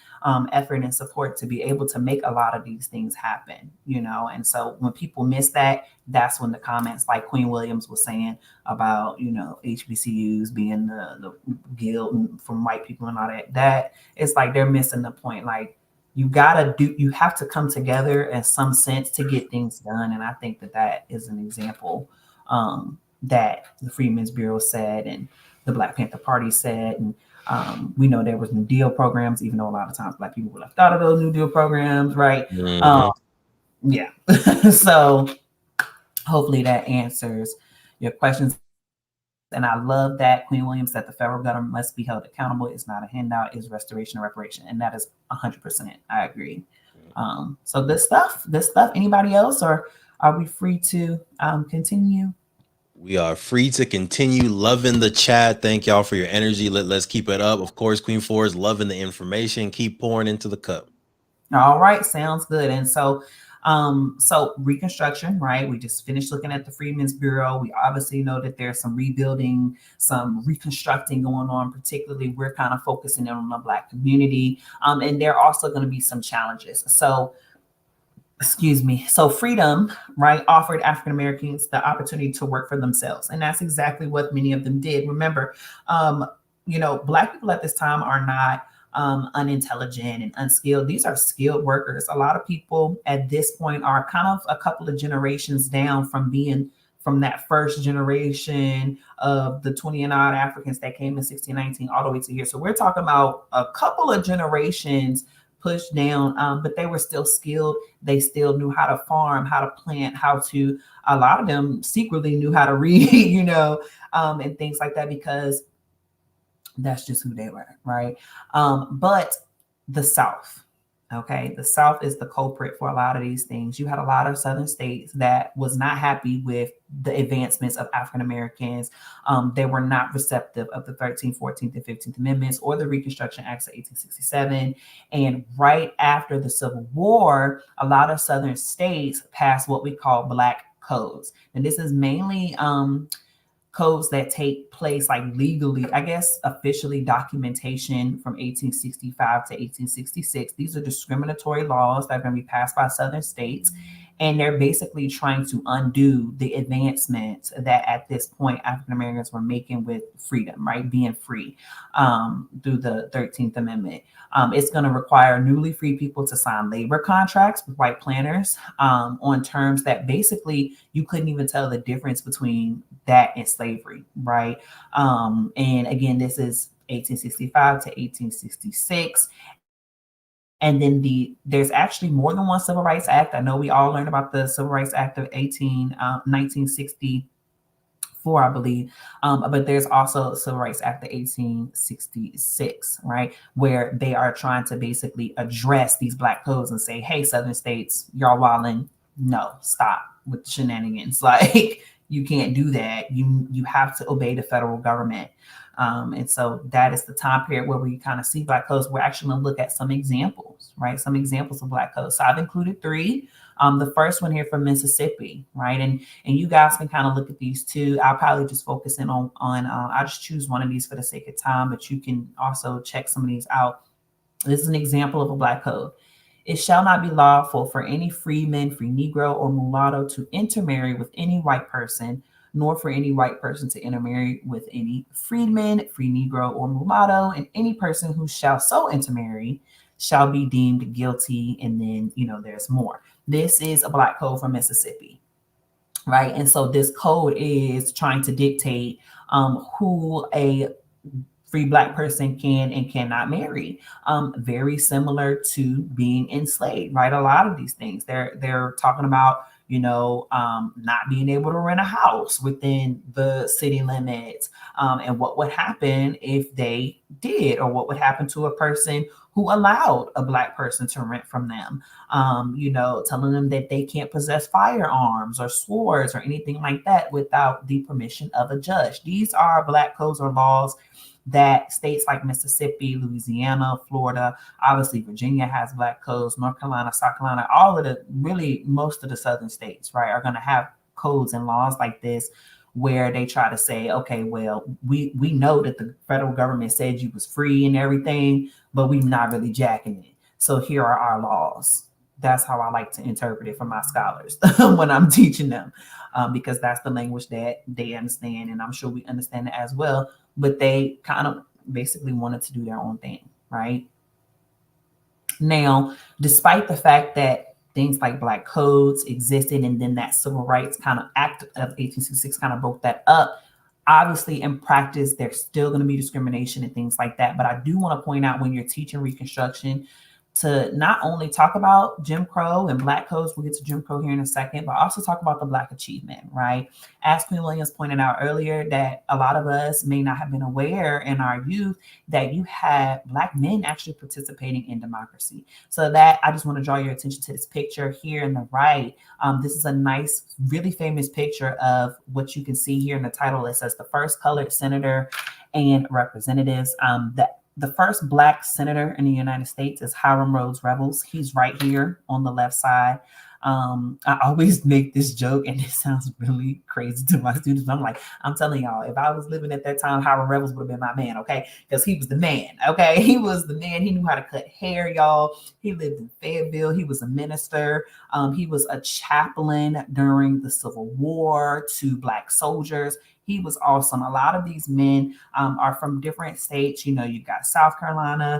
effort and support to be able to make a lot of these things happen. You know, and so when people miss that, that's when the comments like Queen Williams was saying about you know HBCUs being the guild from white people and all that. That it's like they're missing the point. Like you have to come together in some sense to get things done. And I think that that is an example that the Freedmen's Bureau said and the Black Panther Party said. And we know there was New Deal programs, even though a lot of times Black people were left out of those New Deal programs, right? Mhm. Yeah. So hopefully that answers your questions. And I love that Queen Williams said the federal government must be held accountable. It's not a handout, it's restoration and reparation. And that is 100%. I agree. So good stuff. Good stuff. Anybody else, or are we free to continue? We are free to continue loving the chat. Thank y'all for your energy. Let's keep it up. Of course, Queen Four is loving the information. Keep pouring into the cup. All right, sounds good. And so, so Reconstruction, right? We just finished looking at the Freedmen's Bureau. We obviously know that there's some rebuilding, some reconstructing going on. Particularly, we're kind of focusing in on the Black community, and there are also going to be some challenges. So, excuse me. So freedom, right, offered African Americans the opportunity to work for themselves, and that's exactly what many of them did. Remember, um, you know, Black people at this time are not unintelligent and unskilled. These are skilled workers. A lot of people at this point are kind of a couple of generations down from being from that first generation of the 20 and odd Africans that came in 1619 all the way to here. So we're talking about a couple of generations pushed down, but they were still skilled. They still knew how to farm, how to plant, how to, a lot of them secretly knew how to read, you know, and things like that because that's just who they were, right? But the South, okay, the South is the culprit for a lot of these things. You had a lot of Southern states that was not happy with the advancements of African Americans. They were not receptive of the 13th, 14th, and 15th Amendments or the Reconstruction Acts of 1867. And right after the Civil War, a lot of Southern states passed what we call Black codes. And this is mainly codes that take place like legally, I guess officially documentation from 1865 to 1866. These are discriminatory laws that are going to be passed by Southern states. And they're basically trying to undo the advancements that at this point African Americans were making with freedom, right? Being free through the 13th Amendment. It's going to require newly free people to sign labor contracts with white planters on terms that basically you couldn't even tell the difference between that and slavery, right? And again, this is 1865 to 1866. And then there's actually more than one Civil Rights Act. I know we all learned about the Civil Rights Act of 1964, I believe. But there's also Civil Rights Act of 1866, right? Where they are trying to basically address these Black codes and say, hey, Southern states, y'all wilding. No, stop with the shenanigans. Like, you can't do that. You have to obey the federal government. And so that is the time period where we kind of see Black codes. We're actually going to look at some examples, right? Some examples of Black codes. So I've included three. The first one here from Mississippi, right? And you guys can kind of look at these too. I'll probably just focus in on I'll just choose one of these for the sake of time, but you can also check some of these out. This is an example of a Black code. It shall not be lawful for any freeman, free Negro, or mulatto to intermarry with any white person, nor for any white person to intermarry with any freedman, free Negro, or mulatto, and any person who shall so intermarry shall be deemed guilty. And then, there's more. This is a Black code from Mississippi, right? And so this code is trying to dictate who a free Black person can and cannot marry. Very similar to being enslaved, right? A lot of these things they're talking about, not being able to rent a house within the city limits, and what would happen if they did, or what would happen to a person who allowed a Black person to rent from them. Telling them that they can't possess firearms or swords or anything like that without the permission of a judge. These are Black codes or laws that states like Mississippi, Louisiana, Florida, obviously Virginia has Black codes, North Carolina, South Carolina, all of most of the southern states, right, are going to have codes and laws like this, where they try to say, okay, well, we know that the federal government said you was free and everything, but we're not really jacking it. So here are our laws. That's how I like to interpret it for my scholars when I'm teaching them, because that's the language that they understand, and I'm sure we understand it as well. But they kind of basically wanted to do their own thing, right? Now, despite the fact that things like Black codes existed, and then that Civil Rights kind of Act of 1866 kind of broke that up, obviously in practice, there's still going to be discrimination and things like that. But I do want to point out, when you're teaching Reconstruction, to not only talk about Jim Crow and Black codes, we'll get to Jim Crow here in a second, but also talk about the Black achievement, right? As Queen Williams pointed out earlier, that a lot of us may not have been aware in our youth that you had Black men actually participating in democracy. So that, I just want to draw your attention to this picture here in the right. This is a nice, really famous picture of what you can see here in the title. It says the first colored senator and representatives. The first Black senator in the United States is Hiram Rhodes Revels. He's right here on the left side. I always make this joke, and it sounds really crazy to my students, but I'm like, I'm telling y'all, if I was living at that time, Hiram Revels would have been my man, okay? Because he was the man, okay? He was the man. He knew how to cut hair, y'all. He lived in Fayetteville. He was a minister. He was a chaplain during the Civil War to Black soldiers. He was awesome. A lot of these men are from different states. You've got South Carolina,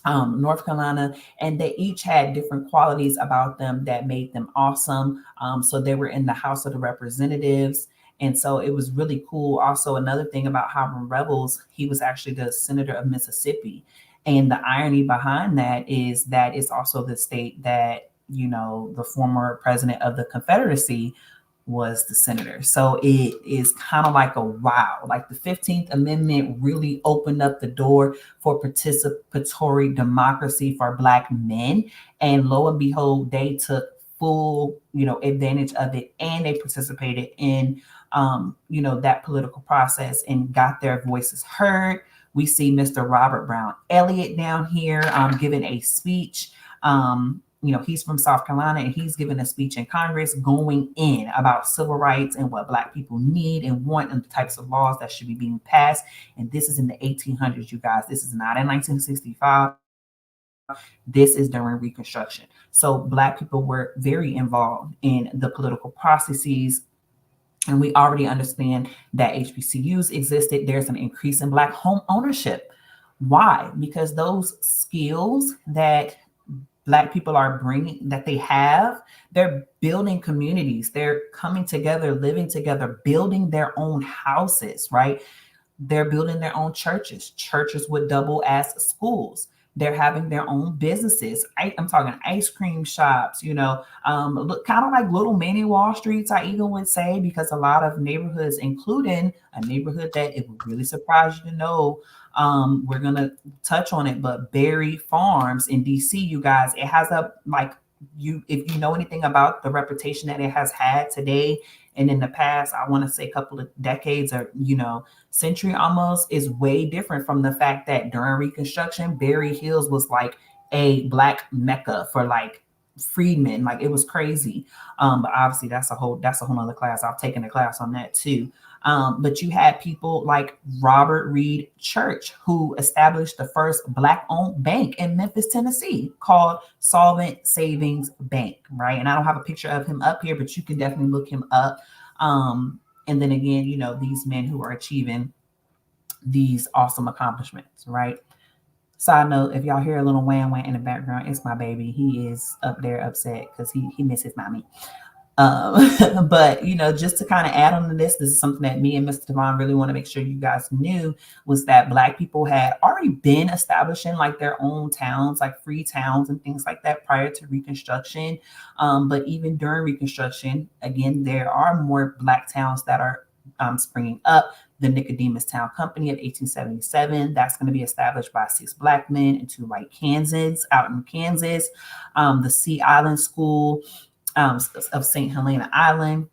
North Carolina, and they each had different qualities about them that made them awesome. So they were in the House of the Representatives. And so it was really cool. Also, another thing about Hiram Revels, he was actually the senator of Mississippi. And the irony behind that is it's also the state that, the former president of the Confederacy was the senator. So it is kind of like a wow. Like the 15th Amendment really opened up the door for participatory democracy for Black men. And lo and behold, they took full, advantage of it, and they participated in, that political process and got their voices heard. We see Mr. Robert Brown Elliott down here giving a speech. He's from South Carolina, and he's giving a speech in Congress going in about civil rights and what Black people need and want, and the types of laws that should be being passed. And this is in the 1800s, you guys. This is not in 1965. This is during Reconstruction. So Black people were very involved in the political processes. And we already understand that HBCUs existed. There's an increase in Black home ownership. Why? Because those skills that Black people are bringing, that they have, they're building communities. They're coming together, living together, building their own houses, right? They're building their own churches. Churches would double as schools. They're having their own businesses. I'm talking ice cream shops, kind of like little mini Wall Streets, I even would say, because a lot of neighborhoods, including a neighborhood that it would really surprise you to know, we're going to touch on it, but Berry Farms in DC, you guys, it has if you know anything about the reputation that it has had today And in the past, I want to say a couple of decades or, century almost, is way different from the fact that during Reconstruction, Berry Hills was like a black mecca for like freedmen. Like it was crazy. But obviously that's a whole other class. I've taken a class on that too. But you had people like Robert Reed Church, who established the first Black-owned bank in Memphis, Tennessee, called Solvent Savings Bank, right? And I don't have a picture of him up here, but you can definitely look him up. And then again, these men who are achieving these awesome accomplishments, right? Side note, if y'all hear a little wham wham in the background, it's my baby. He is up there upset because he misses mommy. But just to kind of add on to this is something that me and Mr. Devon really want to make sure you guys knew, was that Black people had already been establishing like their own towns, like free towns and things like that prior to Reconstruction. But even during Reconstruction, again, there are more Black towns that are springing up. The Nicodemus Town Company of 1877, that's going to be established by 6 Black men and 2 white Kansans out in Kansas. The Sea Island School of St. Helena Island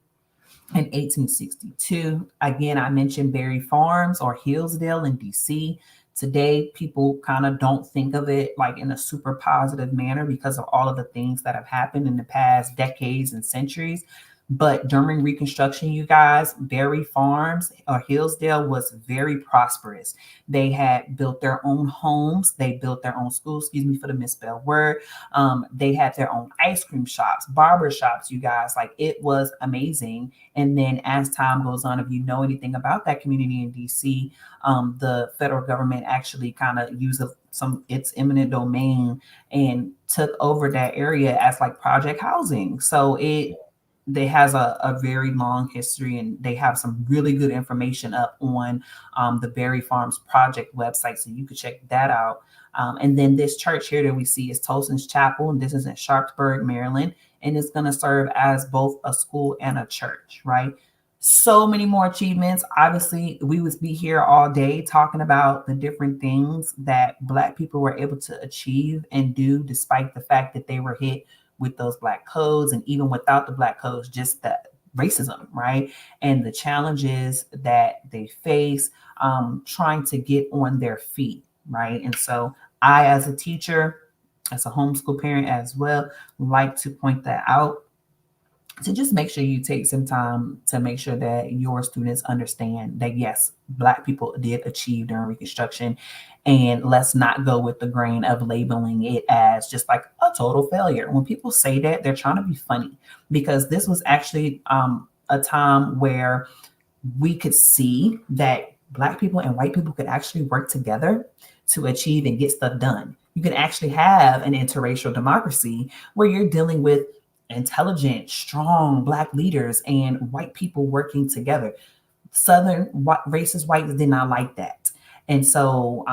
in 1862. Again, I mentioned Berry Farms or Hillsdale in DC. Today, people kind of don't think of it like in a super positive manner because of all of the things that have happened in the past decades and centuries. But during Reconstruction, you guys, Berry Farms or Hillsdale was very prosperous. They had built their own homes. They built their own schools, excuse me for the misspelled word. They had their own ice cream shops, barber shops, you guys. Like it was amazing. And then as time goes on, if you know anything about that community in DC, the federal government actually kind of used its eminent domain and took over that area as like project housing. So they has a very long history, and they have some really good information up on the Berry Farms Project website, so you could check that out. And then this church here that we see is Tolson's Chapel, and this is in Sharpsburg, Maryland, and it's going to serve as both a school and a church, right? So many more achievements. Obviously, we would be here all day talking about the different things that Black people were able to achieve and do, despite the fact that they were hit with those Black codes, and even without the Black codes, just that racism, right? And the challenges that they face trying to get on their feet, right? And so I, as a teacher, as a homeschool parent as well, like to point that out, to just make sure you take some time to make sure that your students understand that, yes, Black people did achieve during Reconstruction, and let's not go with the grain of labeling it as just like a total failure. When people say that, they're trying to be funny, because this was actually a time where we could see that Black people and white people could actually work together to achieve and get stuff done. You can actually have an interracial democracy where you're dealing with intelligent, strong Black leaders and white people working together. Southern racist whites did not like that. And so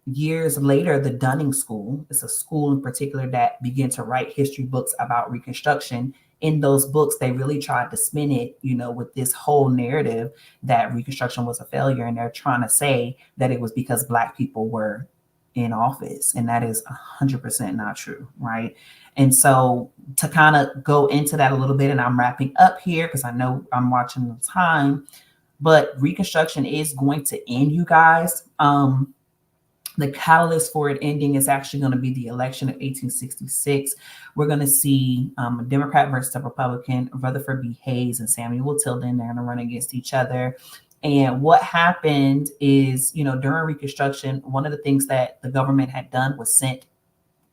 years later, the Dunning School, it's a school in particular that began to write history books about Reconstruction. In those books, they really tried to spin it, with this whole narrative that Reconstruction was a failure. And they're trying to say that it was because Black people were in office. And that is 100% not true, right? And so to kind of go into that a little bit, and I'm wrapping up here because I know I'm watching the time, but Reconstruction is going to end, you guys. The catalyst for it ending is actually going to be the election of 1866. We're going to see a Democrat versus a Republican, Rutherford B. Hayes and Samuel Tilden. They're going to run against each other. And what happened is, during Reconstruction, one of the things that the government had done was sent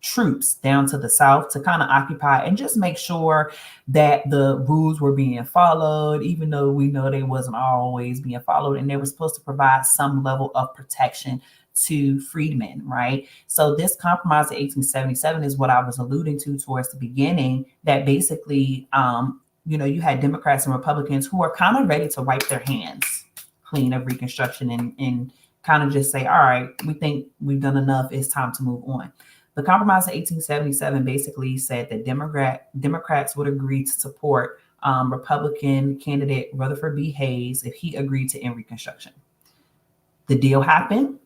troops down to the South to kind of occupy and just make sure that the rules were being followed, even though we know they wasn't always being followed. And they were supposed to provide some level of protection to freedmen, right? So this compromise of 1877 is what I was alluding to towards the beginning, that basically, you had Democrats and Republicans who are kind of ready to wipe their hands clean of Reconstruction and kind of just say, all right, we think we've done enough. It's time to move on. The compromise of 1877 basically said that Democrats would agree to support Republican candidate Rutherford B. Hayes if he agreed to end Reconstruction. The deal happened.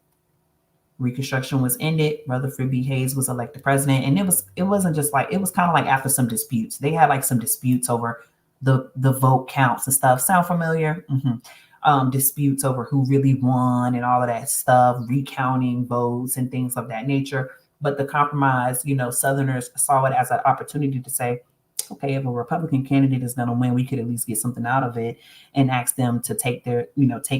Reconstruction was ended. Rutherford B. Hayes was elected president. And it wasn't just like, it was kind of like after some disputes. They had like some disputes over the vote counts and stuff. Sound familiar? Disputes over who really won and all of that stuff, recounting votes and things of that nature. But the compromise, Southerners saw it as an opportunity to say, okay, if a Republican candidate is going to win, we could at least get something out of it, and ask them to take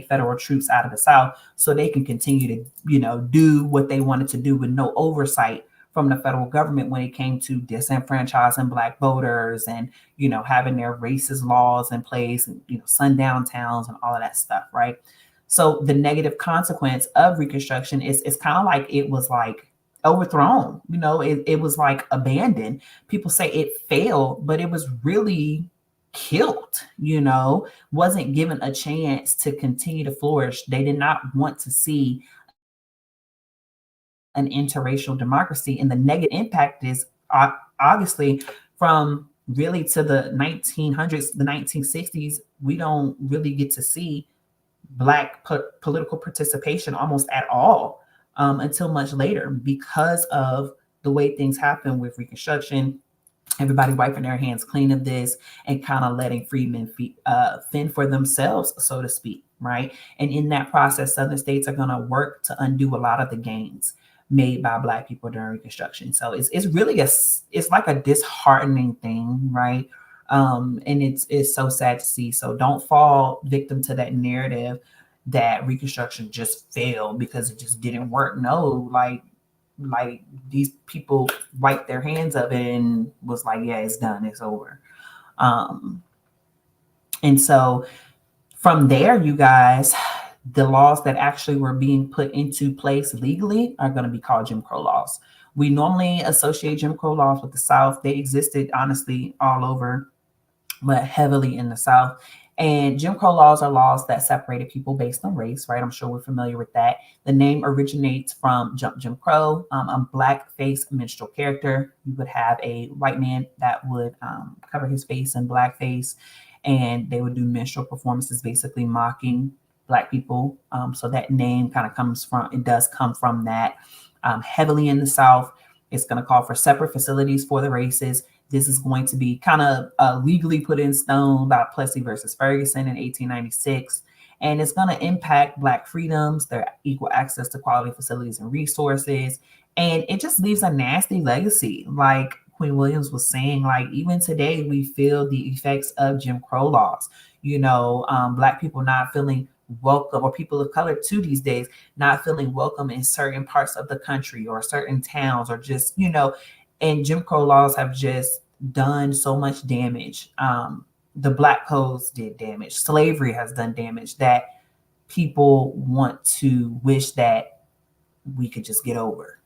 federal troops out of the South so they can continue to, do what they wanted to do with no oversight from the federal government when it came to disenfranchising Black voters and, having their racist laws in place and, sundown towns and all of that stuff, right? So the negative consequence of Reconstruction is kind of like it was like overthrown, it was like abandoned. People say it failed, but it was really killed, wasn't given a chance to continue to flourish. They did not want to see an interracial democracy. And the negative impact is obviously from really to the 1900s, the 1960s, we don't really get to see Black political participation almost at all until much later because of the way things happen with Reconstruction. Everybody wiping their hands clean of this and kind of letting freedmen fend for themselves, so to speak, right? And in that process, Southern states are going to work to undo a lot of the gains made by Black people during Reconstruction. So it's really it's like a disheartening thing, right? And it's so sad to see. So don't fall victim to that narrative that Reconstruction just failed because it just didn't work. No, like these people wiped their hands of it and was like, yeah, it's done, it's over. And so from there, you guys, the laws that actually were being put into place legally are going to be called Jim Crow laws. We normally associate Jim Crow laws with the South. They existed, honestly, all over, but heavily in the South. And Jim Crow laws are laws that separated people based on race, right? I'm sure we're familiar with that. The name originates from Jim Crow, a blackface minstrel character. You would have a white man that would cover his face in blackface, and they would do minstrel performances, basically mocking Black people. So that name kind of does come from that. Heavily in the South, it's going to call for separate facilities for the races. This is going to be kind of legally put in stone by Plessy versus Ferguson in 1896. And it's going to impact Black freedoms, their equal access to quality facilities and resources. And it just leaves a nasty legacy. Like Queen Williams was saying, like even today, we feel the effects of Jim Crow laws. Black people not feeling welcome, or people of color too these days, not feeling welcome in certain parts of the country or certain towns, or just, and Jim Crow laws have just done so much damage. The Black codes did damage. Slavery has done damage that people want to wish that we could just get over.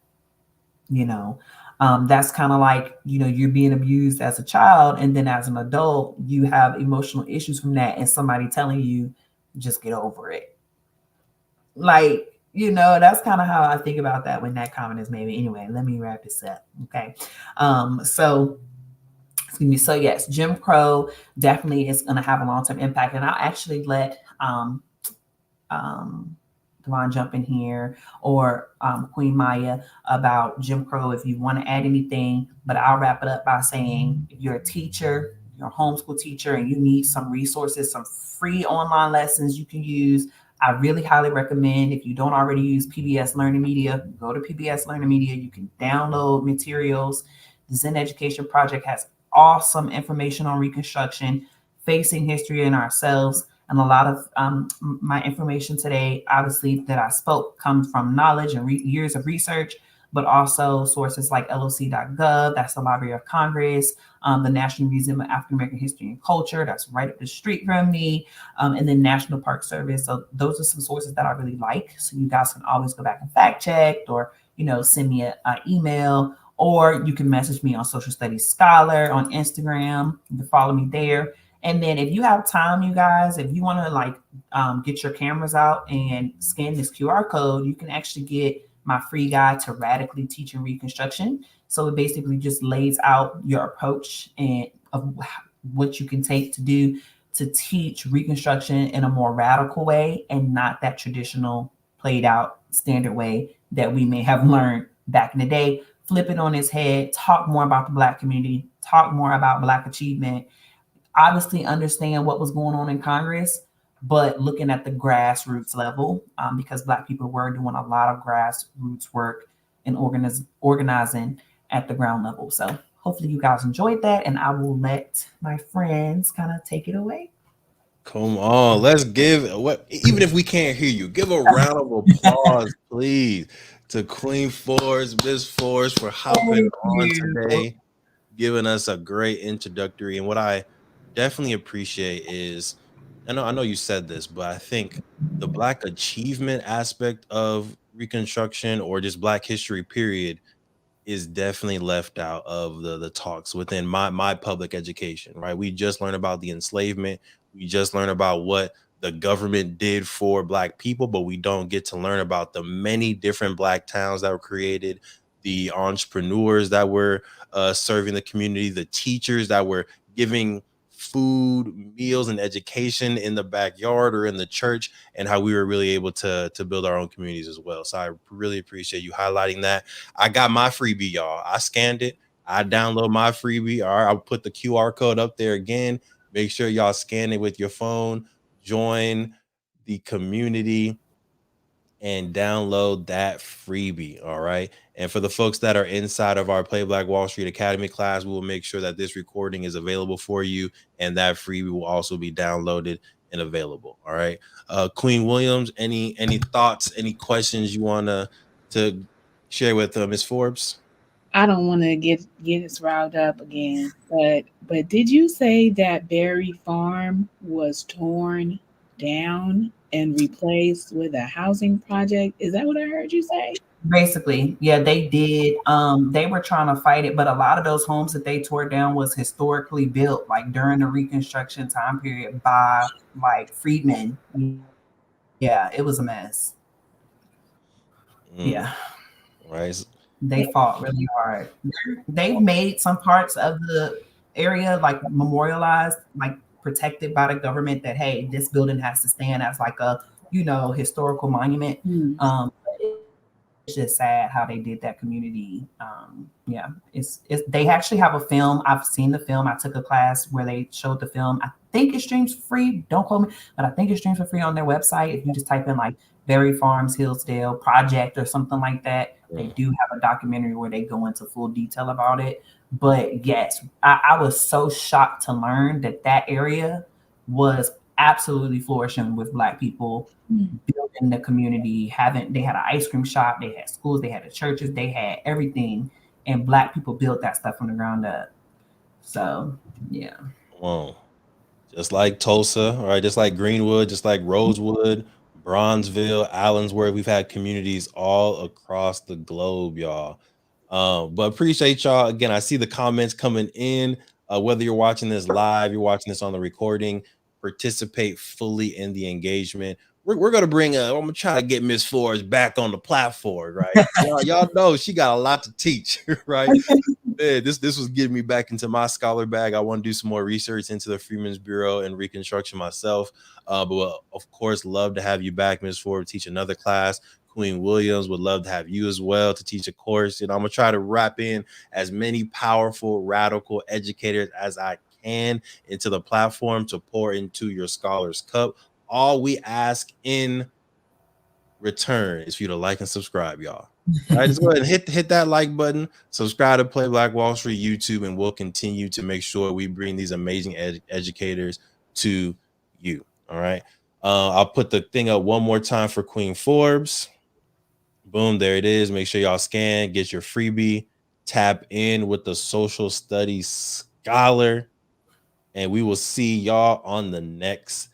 That's kind of like, you're being abused as a child, and then as an adult, you have emotional issues from that, and somebody telling you, just get over it. Like, that's kind of how I think about that when that comment is made. Anyway, let me wrap this up. Okay. So excuse me. So yes, Jim Crow definitely is going to have a long-term impact. And I'll actually let Devon jump in here, or Queen Maya, about Jim Crow if you want to add anything. But I'll wrap it up by saying, if you're a teacher, you're a homeschool teacher, and you need some resources, some free online lessons you can use, I really highly recommend, if you don't already use PBS Learning Media, go to PBS Learning Media. You can download materials. The Zen Education Project has awesome information on Reconstruction, facing history and ourselves. And a lot of my information today, obviously, that I spoke comes from knowledge and years of research, but also sources like LOC.gov, that's the Library of Congress, the National Museum of African American History and Culture, that's right up the street from me, and then National Park Service. So those are some sources that I really like. So you guys can always go back and fact check, or send me an email, or you can message me on Social Studies Scholar on Instagram. You can follow me there. And then if you have time, you guys, if you want to get your cameras out and scan this QR code, you can actually get my free guide to radically teaching Reconstruction. So it basically just lays out your approach and of what you can take to do to teach Reconstruction in a more radical way, and not that traditional played out standard way that we may have learned back in the day. Flip it on its head, talk more about the Black community, talk more about Black achievement. obviously understand what was going on in Congress, but looking at the grassroots level, because Black people were doing a lot of grassroots work and organizing at the ground level. So hopefully you guys enjoyed that, and I will let my friends kind of take it away. Come on, let's give what even if we can't hear you, give a round of applause, please, to Queen Forbes, Miss Forbes, for hopping Thank on you. today, giving us a great introductory. And what I definitely appreciate is, I know you said this, but I think the Black achievement aspect of Reconstruction or just Black history, period, is definitely left out of the talks within my public education, right? We just learned about the enslavement, we just learned about what the government did for Black people, but we don't get to learn about the many different Black towns that were created, the entrepreneurs that were serving the community, the teachers that were giving food, meals, and education in the backyard or in the church, and how we were really able to build our own communities as well. So I really appreciate you highlighting that. I got my freebie, y'all. I scanned it. I download my freebie. All right, I'll put the QR code up there again. Make sure y'all scan it with your phone. Join the community and download that freebie. All right. And for the folks that are inside of our Play Black Wall Street Academy class, we will make sure that this recording is available for you, and that freebie will also be downloaded and available. All right. Queen Williams, any thoughts, any questions you want to share with Miss Forbes? I don't want to get us riled up again, but did you say that Berry Farm was torn down and replaced with a housing project? Is that what I heard you say? Basically, yeah, they did. They were trying to fight it, but a lot of those homes that they tore down was historically built, like during the Reconstruction time period, by like freedmen. Yeah, it was a mess. Yeah, Right. they fought really hard. They've made some parts of the area like memorialized, like protected by the government. That hey, this building has to stand as like a historical monument. Hmm. It's just sad how they did that community. Yeah, it's they actually have a film. I've seen the film. I took a class where they showed the film. I think it streams free. Don't quote me, but I think it streams for free on their website. If you just type in like Berry Farms Hillsdale Project or something like that, they Mm. do have a documentary where they go into full detail about it. But yes, I was so shocked to learn that that area was absolutely flourishing with Black people building the community, having they had an ice cream shop, they had schools, they had the churches, they had everything, and Black people built that stuff from the ground up. So yeah. Come on. Just like Tulsa, all right, just like Greenwood, just like Rosewood, Bronzeville, Allensworth. We've had communities all across the globe, y'all. But appreciate y'all. Again, I see the comments coming in. Whether you're watching this live, you're watching this on the recording, participate fully in the engagement. We're gonna bring I'm gonna try to get Miss Forbes back on the platform, right? Y'all know she got a lot to teach, right? Man, this was getting me back into my scholar bag. I want to do some more research into the Freedmen's Bureau and Reconstruction myself. But of course, love to have you back, Ms. Ford, to teach another class. Queen Williams would love to have you as well to teach a course. I'm gonna try to wrap in as many powerful, radical educators as I can into the platform to pour into your scholars cup. All we ask in return is for you to like and subscribe, y'all. All right, just go ahead and hit that like button. Subscribe to Play Black Wall Street YouTube, and we'll continue to make sure we bring these amazing educators to you. All right. I'll put the thing up one more time for Queen Forbes. Boom, there it is. Make sure y'all scan, get your freebie, tap in with the social studies scholar, and we will see y'all on the next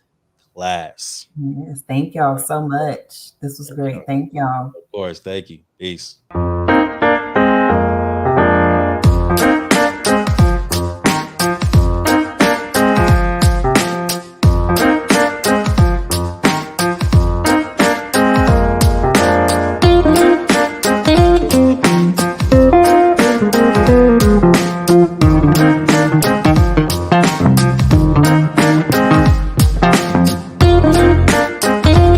class. Yes, thank y'all so much. This was great. Thank y'all. Of course, thank you. Peace.